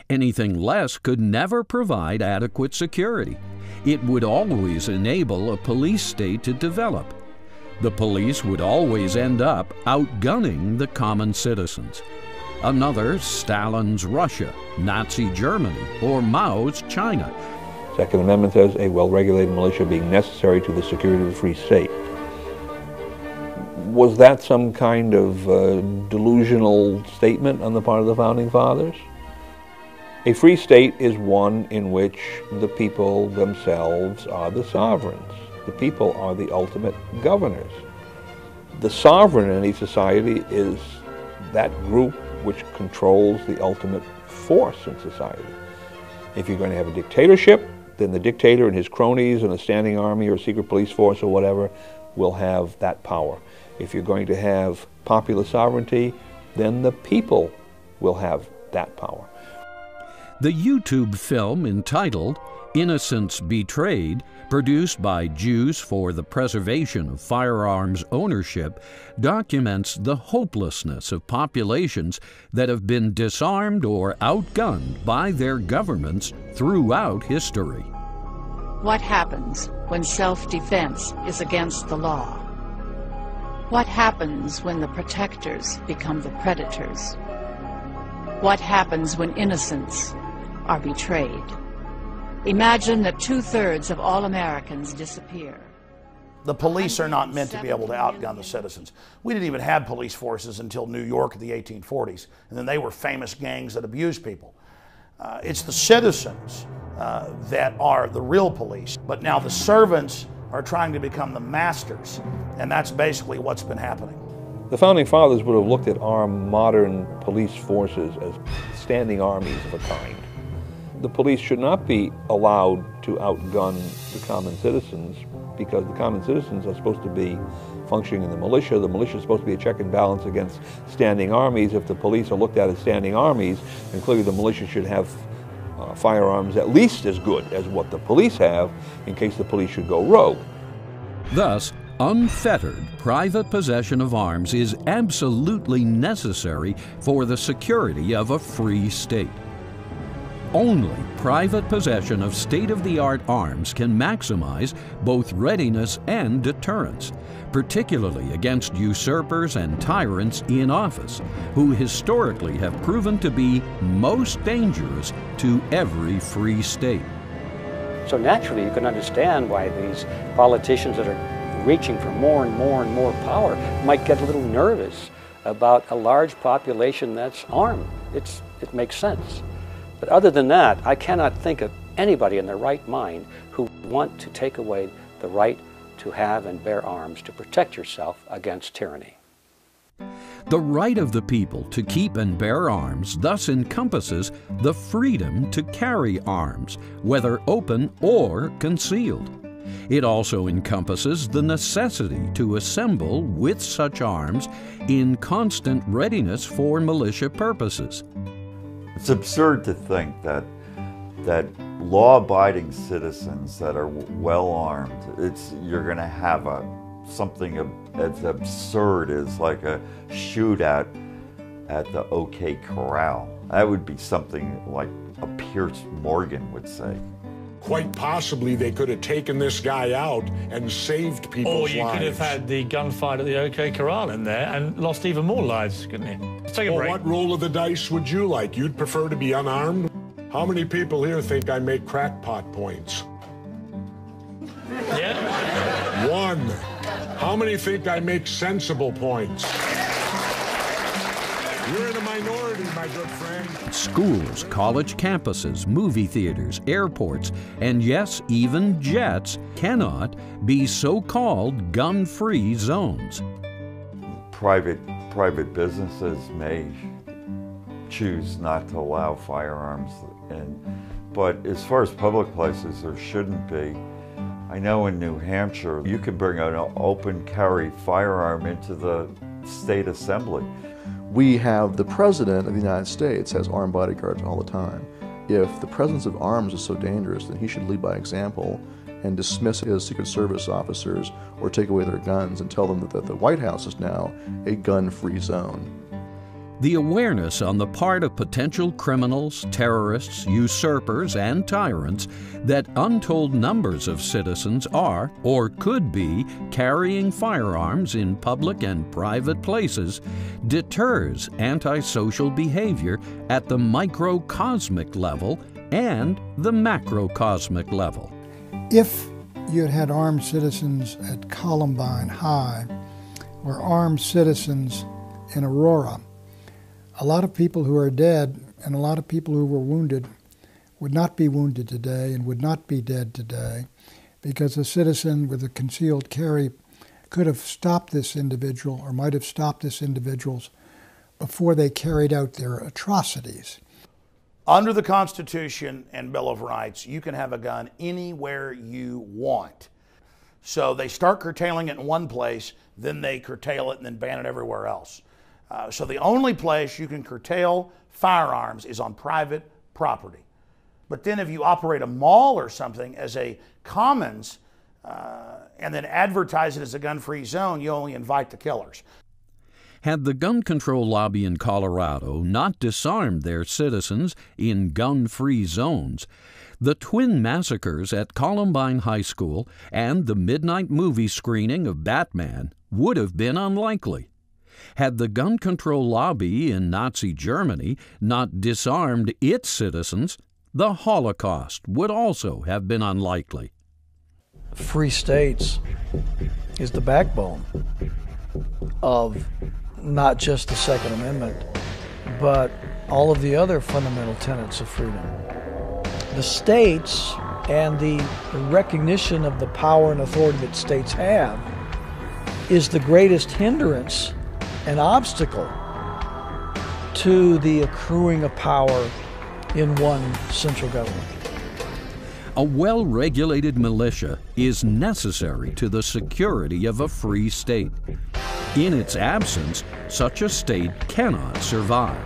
Anything less could never provide adequate security. It would always enable a police state to develop. The police would always end up outgunning the common citizens. Another Stalin's Russia, Nazi Germany, or Mao's China. Second Amendment says a well-regulated militia being necessary to the security of a free state. Was that some kind of delusional statement on the part of the Founding Fathers? A free state is one in which the people themselves are the sovereigns. The people are the ultimate governors. The sovereign in any society is that group which controls the ultimate force in society. If you're going to have a dictatorship, then the dictator and his cronies and a standing army or a secret police force or whatever will have that power. If you're going to have popular sovereignty, then the people will have that power. The YouTube film entitled Innocents Betrayed, produced by Jews for the Preservation of Firearms Ownership, documents the hopelessness of populations that have been disarmed or outgunned by their governments throughout history. What happens when self-defense is against the law? What happens when the protectors become the predators? What happens when innocents are betrayed? Imagine that 2/3 of all Americans disappear. The police are not meant to be able to outgun the citizens. We didn't even have police forces until New York in the 1840s, and then they were famous gangs that abused people. It's the citizens that are the real police, but now the servants are trying to become the masters, and that's basically what's been happening. The Founding Fathers would have looked at our modern police forces as standing armies of a kind. The police should not be allowed to outgun the common citizens, because the common citizens are supposed to be functioning in the militia. The militia is supposed to be a check and balance against standing armies. If the police are looked at as standing armies, then clearly the militia should have firearms at least as good as what the police have in case the police should go rogue. Thus, unfettered private possession of arms is absolutely necessary for the security of a free state. Only private possession of state-of-the-art arms can maximize both readiness and deterrence, particularly against usurpers and tyrants in office, who historically have proven to be most dangerous to every free state. So naturally you can understand why these politicians that are reaching for more and more and more power might get a little nervous about a large population that's armed. It makes sense. But other than that, I cannot think of anybody in their right mind who want to take away the right to have and bear arms to protect yourself against tyranny. The right of the people to keep and bear arms thus encompasses the freedom to carry arms, whether open or concealed. It also encompasses the necessity to assemble with such arms in constant readiness for militia purposes. It's absurd to think that law-abiding citizens that are well-armed, you're going to have something as absurd as like a shootout at the OK Corral. That would be something like a Pierce Morgan would say. Quite possibly they could have taken this guy out and saved people's lives. Or you could have had the gunfight at the OK Corral in there and lost even more lives, couldn't you? Let's take a break. What roll of the dice would you like? You'd prefer to be unarmed? How many people here think I make crackpot points? Yeah. One. How many think I make sensible points? You're in a minority, my good friend. Schools, college campuses, movie theaters, airports, and yes, even jets cannot be so-called gun-free zones. Private businesses may choose not to allow firearms in, but as far as public places, there shouldn't be. I know in New Hampshire, you can bring an open carry firearm into the state assembly. We have the President of the United States has armed bodyguards all the time. If the presence of arms is so dangerous, then he should lead by example and dismiss his Secret Service officers or take away their guns and tell them that the White House is now a gun-free zone. The awareness on the part of potential criminals, terrorists, usurpers, and tyrants that untold numbers of citizens are, or could be, carrying firearms in public and private places deters antisocial behavior at the microcosmic level and the macrocosmic level. If you had had armed citizens at Columbine High or armed citizens in Aurora, a lot of people who are dead and a lot of people who were wounded would not be wounded today and would not be dead today because a citizen with a concealed carry could have stopped this individual or might have stopped this individuals before they carried out their atrocities. Under the Constitution and Bill of Rights, you can have a gun anywhere you want. So they start curtailing it in one place, then they curtail it and then ban it everywhere else. So the only place you can curtail firearms is on private property. But then if you operate a mall or something as a commons and then advertise it as a gun-free zone, you only invite the killers. Had the gun control lobby in Colorado not disarmed their citizens in gun-free zones, the twin massacres at Columbine High School and the midnight movie screening of Batman would have been unlikely. Had the gun control lobby in Nazi Germany not disarmed its citizens, the Holocaust would also have been unlikely. Free states is the backbone of not just the Second Amendment, but all of the other fundamental tenets of freedom. The states and the recognition of the power and authority that states have is the greatest hindrance and obstacle to the accruing of power in one central government. A well-regulated militia is necessary to the security of a free state. In its absence, such a state cannot survive.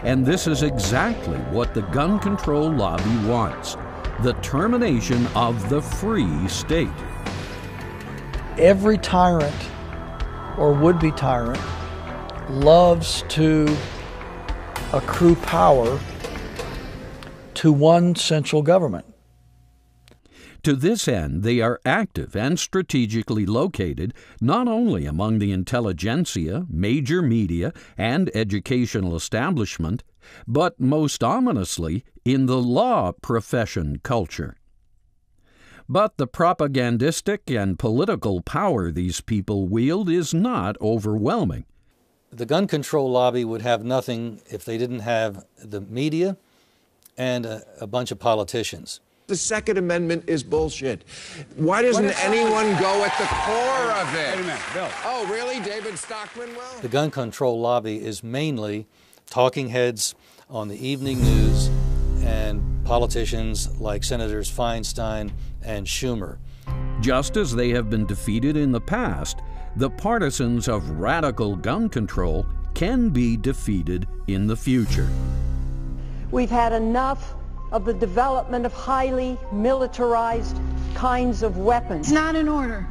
And this is exactly what the gun control lobby wants: the termination of the free state. Every tyrant or would-be tyrant loves to accrue power to one central government. To this end, they are active and strategically located not only among the intelligentsia, major media, and educational establishment, but most ominously in the law profession culture. But the propagandistic and political power these people wield is not overwhelming. The gun control lobby would have nothing if they didn't have the media and a bunch of politicians. The Second Amendment is bullshit. Why doesn't anyone go at the core of it? Wait a minute, Bill. Oh, really? David Stockman? Well, The gun control lobby is mainly talking heads on the evening news and politicians like Senators Feinstein and Schumer. Just as they have been defeated in the past, the partisans of radical gun control can be defeated in the future. We've had enough of the development of highly militarized kinds of weapons. It's not in order.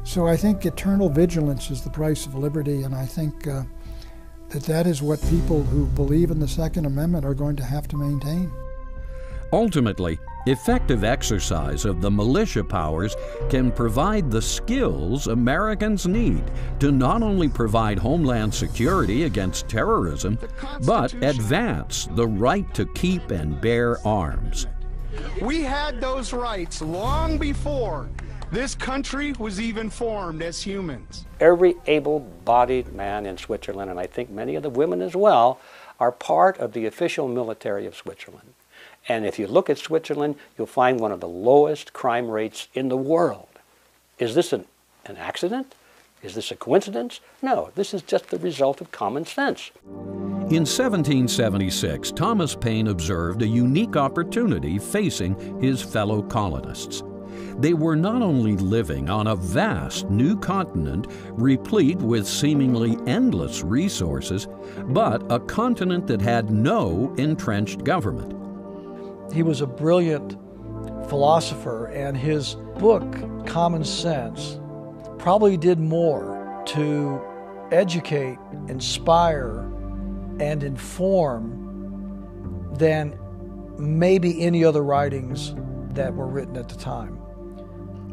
So I think eternal vigilance is the price of liberty, and I think that is what people who believe in the Second Amendment are going to have to maintain. Ultimately, effective exercise of the militia powers can provide the skills Americans need to not only provide homeland security against terrorism, but advance the right to keep and bear arms. We had those rights long before this country was even formed as humans. Every able-bodied man in Switzerland, and I think many of the women as well, are part of the official military of Switzerland. And if you look at Switzerland, you'll find one of the lowest crime rates in the world. Is this an accident? Is this a coincidence? No, this is just the result of common sense. In 1776, Thomas Paine observed a unique opportunity facing his fellow colonists. They were not only living on a vast new continent replete with seemingly endless resources, but a continent that had no entrenched government. He was a brilliant philosopher, and his book, Common Sense, probably did more to educate, inspire, and inform than maybe any other writings that were written at the time.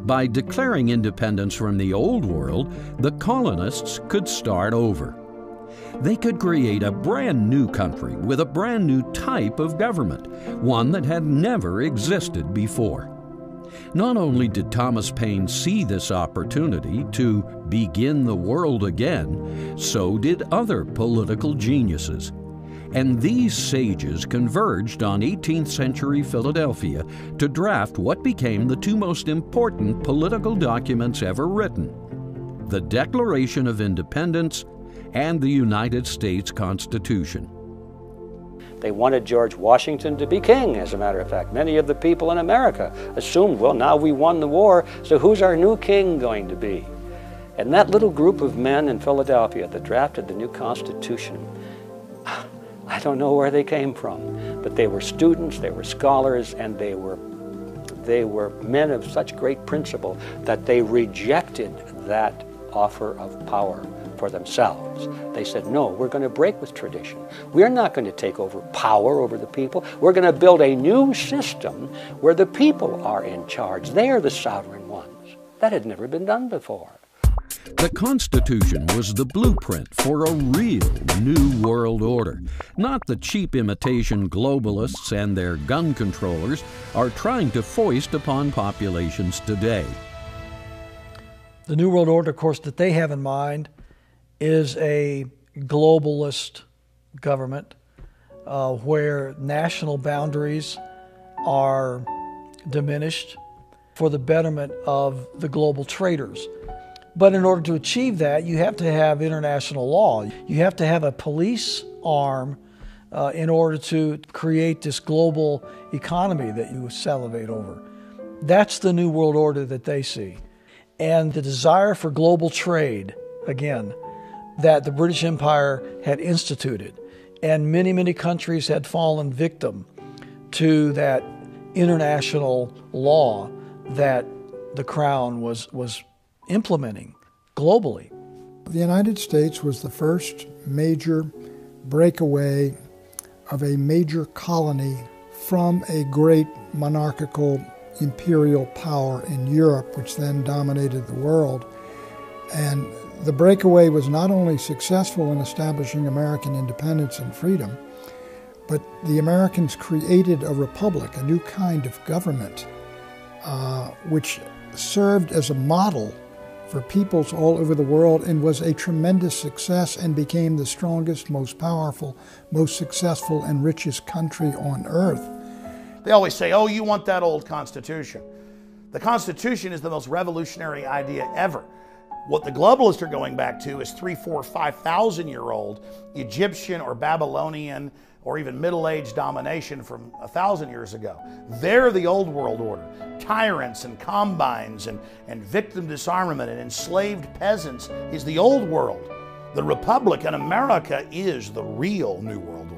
By declaring independence from the Old World, the colonists could start over. They could create a brand new country with a brand new type of government, one that had never existed before. Not only did Thomas Paine see this opportunity to begin the world again, so did other political geniuses. And these sages converged on 18th century Philadelphia to draft what became the two most important political documents ever written: the Declaration of Independence and the United States Constitution. They wanted George Washington to be king, as a matter of fact. Many of the people in America assumed, well, now we won the war, so who's our new king going to be? And that little group of men in Philadelphia that drafted the new Constitution, I don't know where they came from, but they were students, they were scholars, and they were men of such great principle that they rejected that offer of power for themselves. They said, no, we're going to break with tradition. We're not going to take over power over the people. We're going to build a new system where the people are in charge. They are the sovereign ones. That had never been done before. The Constitution was the blueprint for a real new world order, not the cheap imitation globalists and their gun controllers are trying to foist upon populations today. The New World Order, of course, that they have in mind is a globalist government where national boundaries are diminished for the betterment of the global traders. But in order to achieve that, you have to have international law. You have to have a police arm in order to create this global economy that you salivate over. That's the New World Order that they see. And the desire for global trade, again, that the British Empire had instituted. And many, many countries had fallen victim to that international law that the Crown was implementing globally. The United States was the first major breakaway of a major colony from a great monarchical imperial power in Europe, which then dominated the world. And the breakaway was not only successful in establishing American independence and freedom, but the Americans created a republic, a new kind of government, which served as a model for peoples all over the world and was a tremendous success and became the strongest, most powerful, most successful, and richest country on earth. They always say, oh, you want that old Constitution. The Constitution is the most revolutionary idea ever. What the globalists are going back to is 3,000, 4,000, 5,000-year-old Egyptian or Babylonian or even Middle-Age domination from 1,000 years ago. They're the old world order. Tyrants and combines and victim disarmament and enslaved peasants is the old world. The Republic in America is the real New World Order.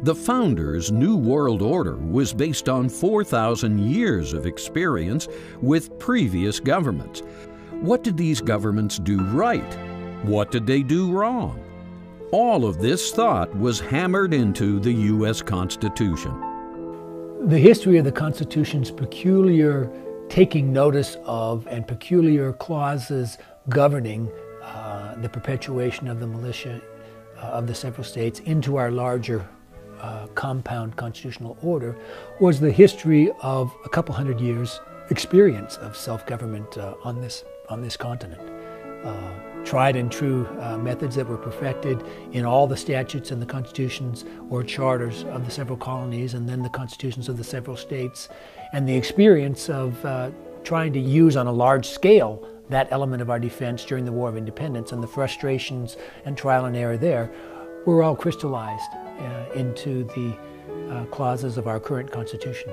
The founders' New World Order was based on 4,000 years of experience with previous governments. What did these governments do right? What did they do wrong? All of this thought was hammered into the U.S. Constitution. The history of the Constitution's peculiar taking notice of and peculiar clauses governing the perpetuation of the militia of the several states into our larger compound constitutional order was the history of a couple hundred years experience of self-government on this continent. Tried and true methods that were perfected in all the statutes and the constitutions or charters of the several colonies and then the constitutions of the several states, and the experience of trying to use on a large scale that element of our defense during the War of Independence and the frustrations and trial and error there were all crystallized into the clauses of our current Constitution.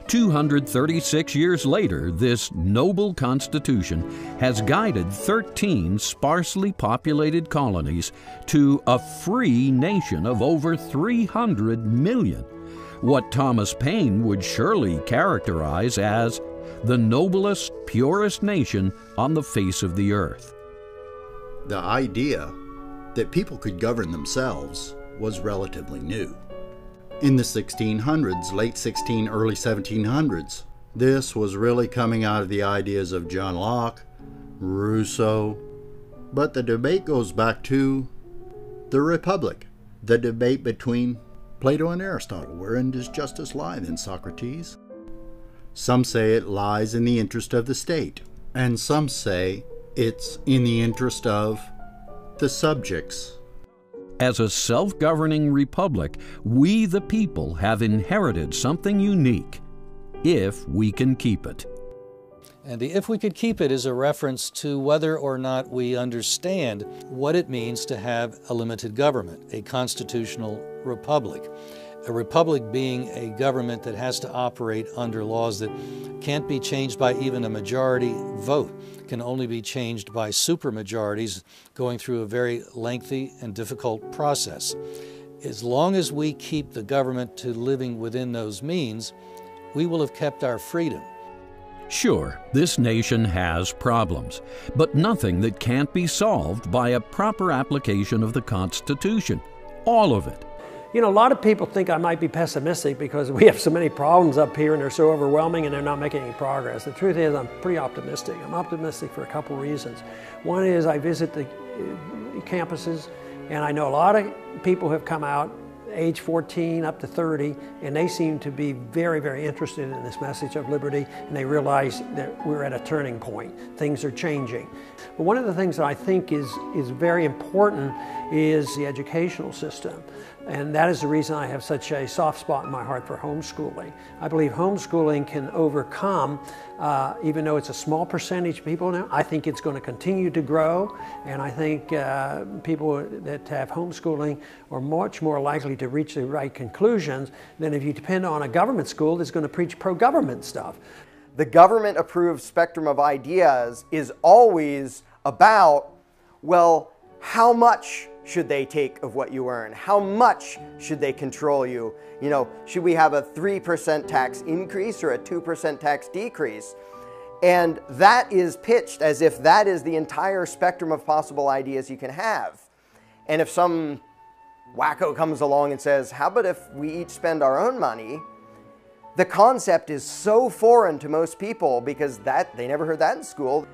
236 years later, this noble Constitution has guided 13 sparsely populated colonies to a free nation of over 300 million, what Thomas Paine would surely characterize as the noblest, purest nation on the face of the earth. The idea that people could govern themselves was relatively new. In the 1600s, late 16, early 1700s, this was really coming out of the ideas of John Locke, Rousseau, but the debate goes back to the Republic, the debate between Plato and Aristotle. Wherein does justice lie then, Socrates? Some say it lies in the interest of the state, and some say it's in the interest of the subjects. As a self-governing republic, we the people have inherited something unique, if we can keep it. And the "if we could keep it" is a reference to whether or not we understand what it means to have a limited government, a constitutional republic. A republic being a government that has to operate under laws that can't be changed by even a majority vote, can only be changed by supermajorities going through a very lengthy and difficult process. As long as we keep the government to living within those means, we will have kept our freedom. Sure, this nation has problems, but nothing that can't be solved by a proper application of the Constitution. All of it. You know, a lot of people think I might be pessimistic because we have so many problems up here and they're so overwhelming and they're not making any progress. The truth is I'm pretty optimistic. I'm optimistic for a couple reasons. One is I visit the campuses and I know a lot of people have come out age 14 up to 30 and they seem to be very, very interested in this message of liberty and they realize that we're at a turning point. Things are changing. But one of the things that I think is very important is the educational system. And that is the reason I have such a soft spot in my heart for homeschooling. I believe homeschooling can overcome, even though it's a small percentage of people now, I think it's going to continue to grow. And I think people that have homeschooling are much more likely to reach the right conclusions than if you depend on a government school that's going to preach pro-government stuff. The government-approved spectrum of ideas is always about, well, how much should they take of what you earn? How much should they control you? You know, should we have a 3% tax increase or a 2% tax decrease? And that is pitched as if that is the entire spectrum of possible ideas you can have. And if some wacko comes along and says, how about if we each spend our own money? The concept is so foreign to most people because they never heard that in school,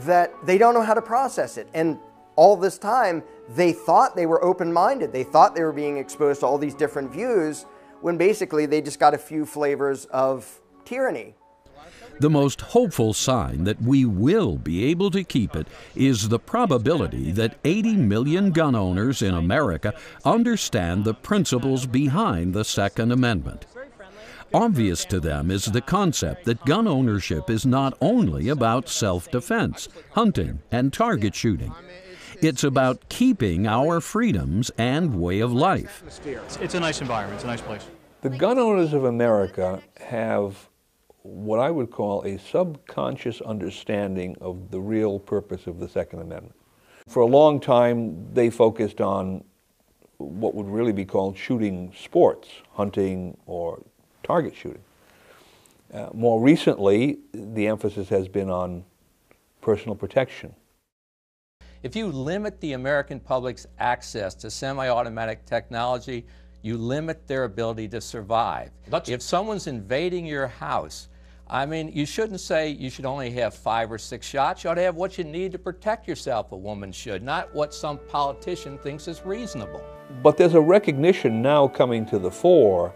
that they don't know how to process it. And all this time, they thought they were open-minded. They thought they were being exposed to all these different views when basically they just got a few flavors of tyranny. The most hopeful sign that we will be able to keep it is the probability that 80 million gun owners in America understand the principles behind the Second Amendment. Obvious to them is the concept that gun ownership is not only about self-defense, hunting, and target shooting. It's about keeping our freedoms and way of life. It's a nice environment. It's a nice place. The gun owners of America have what I would call a subconscious understanding of the real purpose of the Second Amendment. For a long time, they focused on what would really be called shooting sports, hunting or target shooting. More recently, the emphasis has been on personal protection. If you limit the American public's access to semi-automatic technology, you limit their ability to survive. If someone's invading your house, I mean, you shouldn't say you should only have 5 or 6 shots. You ought to have what you need to protect yourself, a woman should, not what some politician thinks is reasonable. But there's a recognition now coming to the fore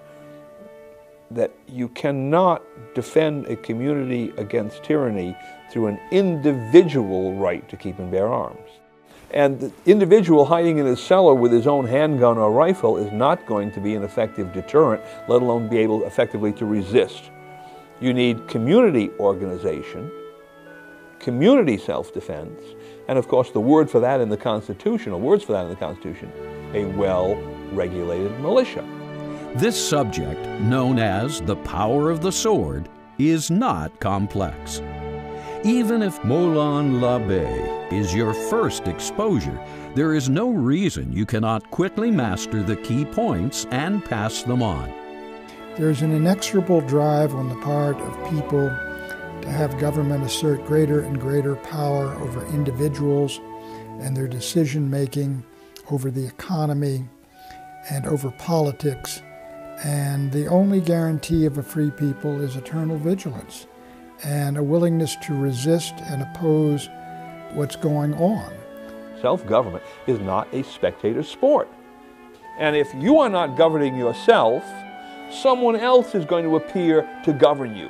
that you cannot defend a community against tyranny through an individual right to keep and bear arms. And the individual hiding in his cellar with his own handgun or rifle is not going to be an effective deterrent, let alone be able effectively to resist. You need community organization, community self-defense, and of course the word for that in the Constitution, or words for that in the Constitution, a well-regulated militia. This subject, known as the power of the sword, is not complex. Even if Molon Labe is your first exposure, there is no reason you cannot quickly master the key points and pass them on. There's an inexorable drive on the part of people to have government assert greater and greater power over individuals and their decision-making, over the economy, and over politics. And the only guarantee of a free people is eternal vigilance and a willingness to resist and oppose what's going on. Self-government is not a spectator sport. And if you are not governing yourself, someone else is going to appear to govern you.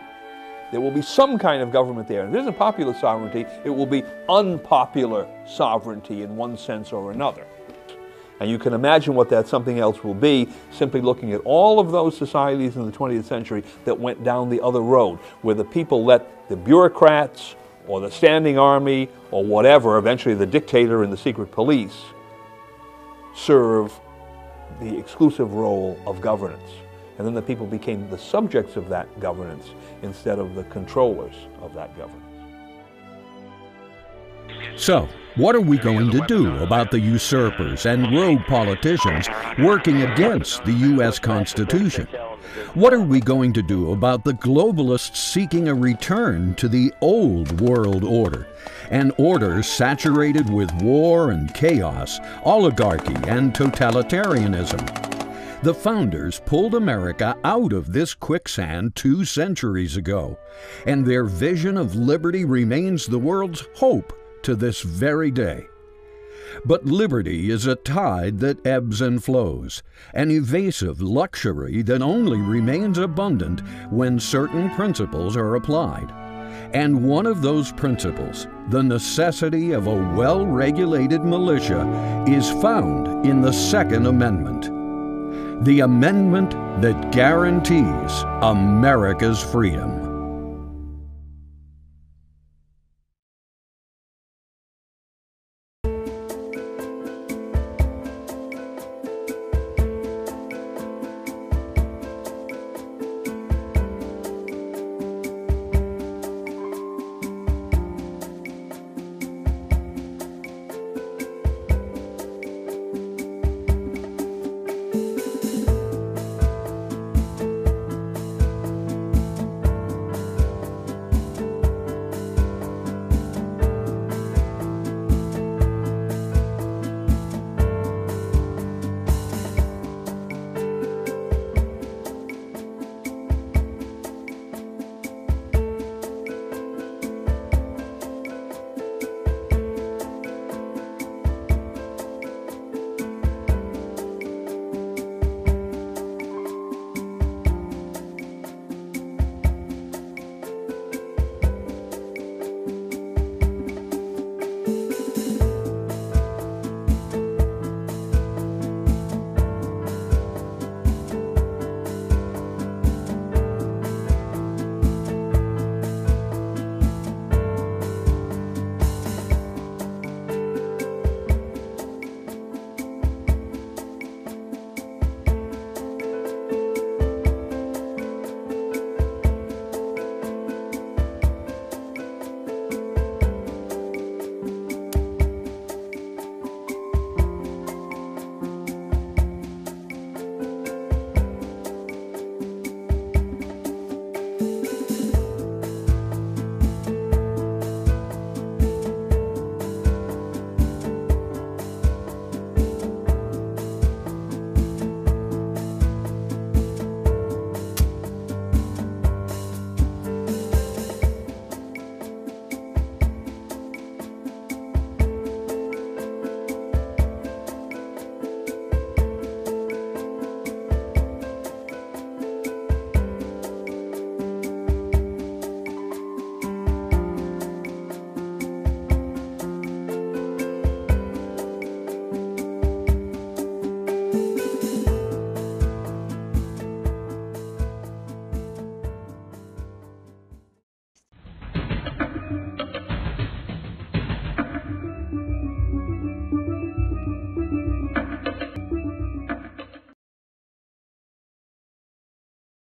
There will be some kind of government there. And if it isn't popular sovereignty, it will be unpopular sovereignty in one sense or another. And you can imagine what that something else will be, simply looking at all of those societies in the 20th century that went down the other road, where the people let the bureaucrats or the standing army or whatever, eventually the dictator and the secret police, serve the exclusive role of governance. And then the people became the subjects of that governance instead of the controllers of that governance. So, what are we going to do about the usurpers and rogue politicians working against the U.S. Constitution? What are we going to do about the globalists seeking a return to the old world order, an order saturated with war and chaos, oligarchy and totalitarianism? The founders pulled America out of this quicksand 2 centuries ago, and their vision of liberty remains the world's hope to this very day. But liberty is a tide that ebbs and flows, an evasive luxury that only remains abundant when certain principles are applied. And one of those principles, the necessity of a well-regulated militia, is found in the Second Amendment. The amendment that guarantees America's freedom.